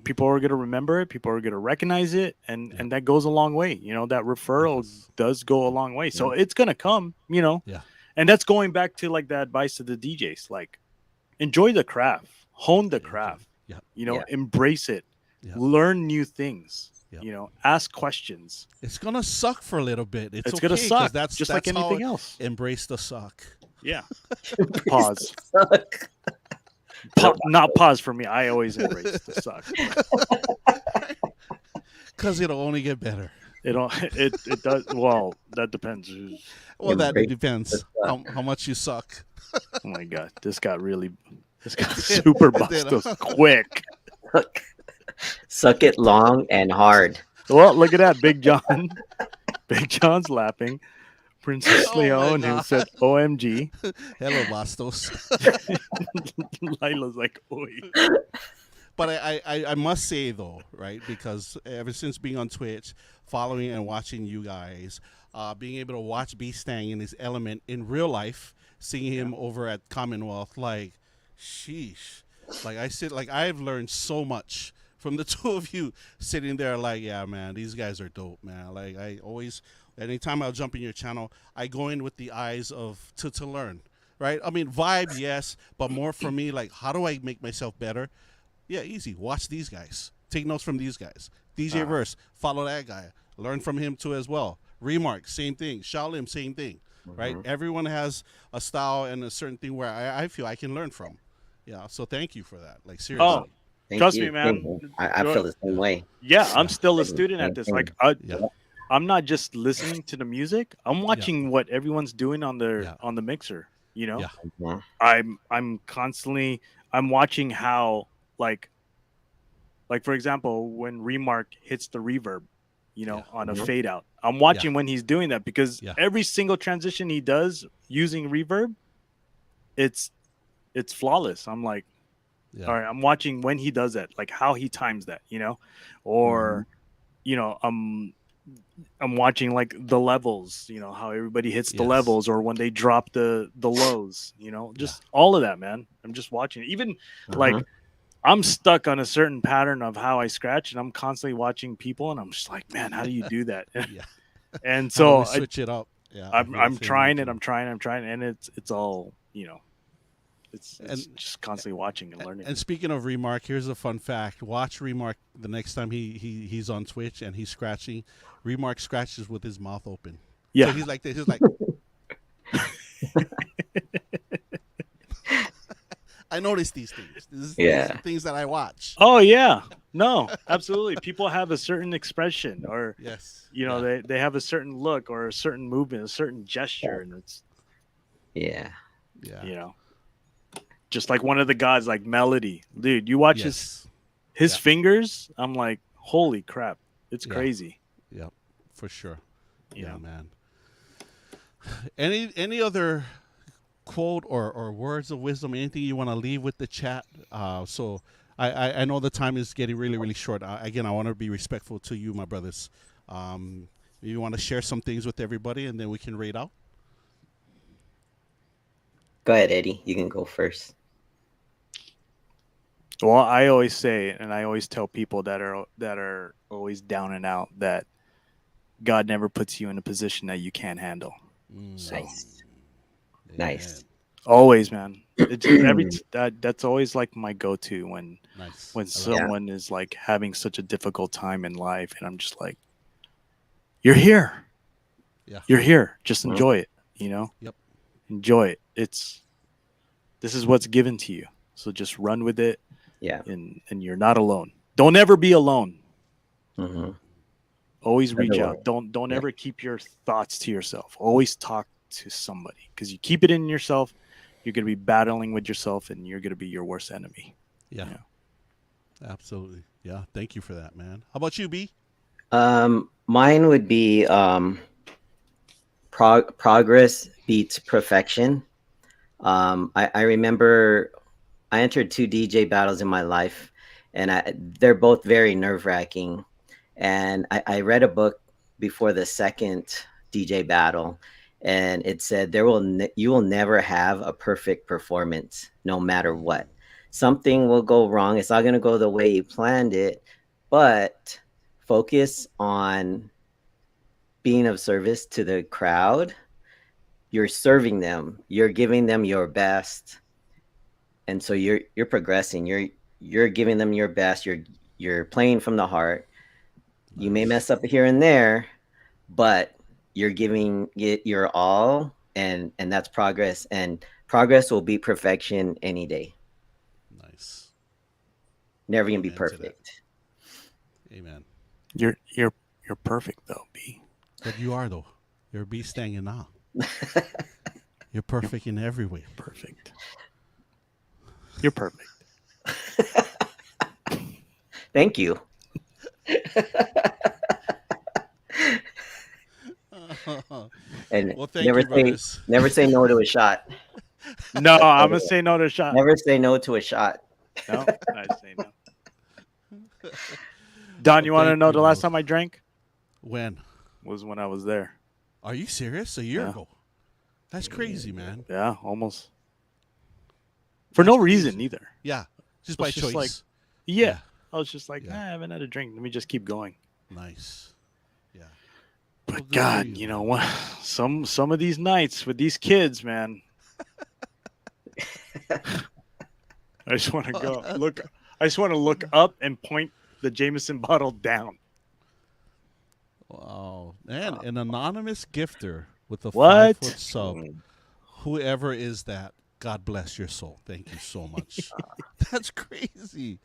People are gonna remember it. People are gonna recognize it, and that goes a long way. That referral does go a long way. So it's gonna come. Yeah. And that's going back to like the advice to the DJs. Like, enjoy the craft, hone the craft. Yeah. Embrace it, learn new things. Ask questions. It's gonna suck for a little bit. It's gonna okay, suck. That's just that's like anything else. Embrace the suck. Yeah. Pause. Not pause for me. I always embrace the suck. Because it'll only get better. It does. Well, that depends. Well, that depends how much you suck. Oh my God, this got really. This guy's super bustos quick. Suck it long and hard. Well, look at that, Big John. Big John's laughing. Princess Oh my Leon, who God. said "OMG." Hello, Bastos. Lila's like, "Oi." But I must say though, right? Because ever since being on Twitch, following and watching you guys, being able to watch BStang in his element in real life, seeing him over at Commonwealth, like, sheesh. Like I've learned so much from the two of you sitting there. Like, yeah, man, these guys are dope, man. Like I always, anytime I'll jump in your channel, I go in with the eyes of to learn, right? I mean, vibe, yes, but more for me, like, how do I make myself better? Yeah, easy. Watch these guys. Take notes from these guys. DJ Verse, follow that guy. Learn from him too as well. Remark, same thing. Shaolim, same thing. Right? Everyone has a style and a certain thing where I feel I can learn from. Yeah. So thank you for that. Like seriously. Oh, Thank trust you. me, man. I feel the same way. Yeah, I'm Yeah. still a student at this. Like, Yeah. I'm not just listening to the music. I'm watching what everyone's doing on their Yeah. on the mixer. You know, Yeah. Mhm. I'm constantly watching how like for example when Remark hits the reverb, you know, Yeah. on a Mhm. fade out. I'm watching when he's doing that because Yeah. every single transition he does using reverb, it's flawless. I'm like, Yeah. all right, I'm watching when he does that, like how he times that, you know, or you know, I'm watching like the levels, you know, how everybody hits the Yes. levels, or when they drop the lows, you know, just all of that, man. I'm just watching it. Even like I'm stuck on a certain pattern of how I scratch, and I'm constantly watching people, and I'm just like, man, how do you do that? Yeah. And How do so we switch it up? Yeah. I feel the I'm same way trying it. too. I'm trying, and it's all, you know, it's And- just constantly watching and learning. And speaking of Remark, here's a fun fact. Watch Remark the next time he's on Twitch and he's scratching. Remark scratches with his mouth open. Yeah. So he's like this. He's like, I notice these things. These are things that I watch. Oh yeah, no, absolutely. People have a certain expression, or Yes. you know, they have a certain look or a certain movement, a certain gesture, and it's Yeah. you know, just like one of the gods, like Melody, dude. You watch his fingers. I'm like, holy crap, it's crazy. Yep, for sure. You Yeah, know? man. Any other quote or words of wisdom, anything you want to leave with the chat? So I know the time is getting really, really short. Again, I want to be respectful to you, my brothers. You want to share some things with everybody, and then we can rate out? Go ahead, Eddie. You can go first. Well, I always say, and I always tell people that are always down and out, that God never puts you in a position that you can't handle. So, Nice. always, man. It's that's always like my go-to when someone is like having such a difficult time in life, and I'm just like, you're here. Yeah. You're here. Just enjoy it, you know? Yep. Enjoy it. This is what's given to you. So just run with it. Yeah. And you're not alone. Don't ever be alone. Mm-hmm. Always reach out. Don't ever keep your thoughts to yourself. Always talk to somebody, because you keep it in yourself, you're going to be battling with yourself, and you're going to be your worst enemy. Yeah. Absolutely. Yeah. Thank you for that, man. How about you, B? Mine would be progress beats perfection. I remember I entered 2 DJ battles in my life, and they're both very nerve-wracking. And I read a book before the second DJ battle, and it said you will never have a perfect performance, no matter what. Something will go wrong. It's not going to go the way you planned it, but focus on being of service to the crowd. You're serving them. You're giving them your best, and so you're progressing. You're giving them your best. You're playing from the heart. You may mess up here and there, but you're giving it your all, and that's progress. And progress will beat perfection any day. Nice. Never gonna be Amen to that. perfect. Amen. You're perfect though, B. But you are though. You're BStang and now. You're perfect in every way. Perfect. You're perfect. Thank you. And Well, thank you, brothers. never say no to a shot. No, I'm gonna say no to a shot. Never say no to a shot. No, I say no. Don, you Well, want to thank know you the last both. time I drank? When? Was when I was there. Are you serious? A year Yeah. ago? That's crazy, man. Yeah, almost. For That's no reason crazy. either. Yeah, just It by was just choice. like- Yeah. Yeah. I was just like, Yeah. I haven't had a drink. Let me just keep going. Nice. Yeah. But Well, good for God, you, you know man. what? Some of these nights with these kids, man. I just want to go look. I just want to look up and point the Jameson bottle down. Wow. And an anonymous gifter with a What? 5-foot sub. Whoever is that, God bless your soul. Thank you so much. That's crazy.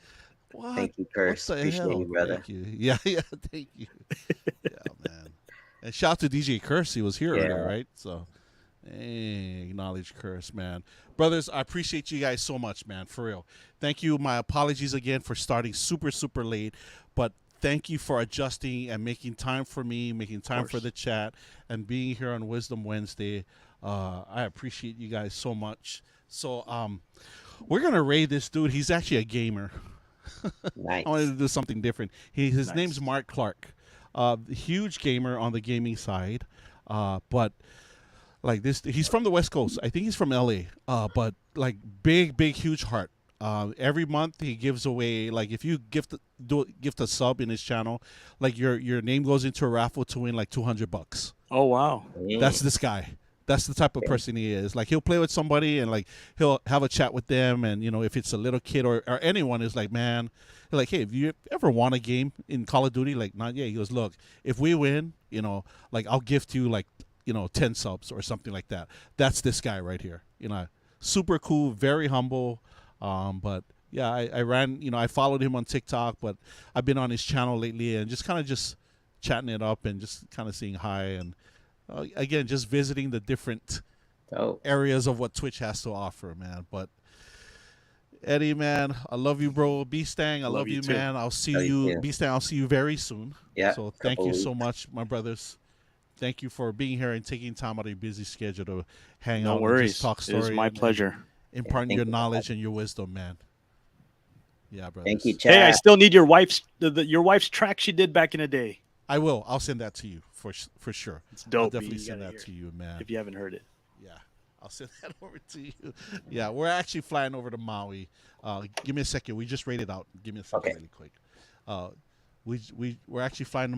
What? Thank you, Curse. What the Appreciate hell? you, brother. Thank you. Yeah, thank you. Yeah, man. And shout out to DJ Curse. He was here Yeah. earlier, right? So, hey, acknowledge Curse, man. Brothers, I appreciate you guys so much, man. For real. Thank you. My apologies again for starting super, super late. But thank you for adjusting and making time for me, making time for course. the chat, and being here on Wisdom Wednesday. I appreciate you guys so much. So, we're going to raid this dude. He's actually a gamer. Nice. I wanted to do something different. His Nice. name's Mark Clark. Huge gamer on the gaming side, but like this, he's from the West Coast. I think he's from LA. But like big, huge heart. Every month he gives away, like if you gift a sub in his channel, like your name goes into a raffle to win like $200. Oh wow. That's this guy. That's the type of person he is. Like he'll play with somebody and like he'll have a chat with them, and you know if it's a little kid or anyone is like, man, like, hey, have you ever won a game in Call of Duty? Like, not yet. He goes, look, if we win, you know, like I'll gift you like 10 subs or something like that. That's this guy right here. Super cool, very humble. But yeah, I ran. I followed him on TikTok, but I've been on his channel lately and just kind of just chatting it up and just kind of saying hi and. Again, just visiting the different areas of what Twitch has to offer, man. But Eddie, man, I love you, bro. BStang, I love you, too. man. I'll see Love you you, too. BStang. I'll see you very soon. Yeah. So thank you so weeks. much, my brothers. Thank you for being here and taking time out of your busy schedule to hang No out worries. and just talk story. It is my and pleasure. impart thank your you. knowledge and your wisdom, man. Yeah, brothers. Thank you, Chad. Hey, I still need your wife's your wife's track she did back in the day. I will. I'll send that to you for sure. It's dope. I'll definitely You send gotta that hear to you, man. if you haven't heard it. Yeah, I'll send that over to you. Yeah, we're actually flying over to Maui. Give me a second. We just rated out. Give me a second, Okay. really quick. We're actually flying to Maui.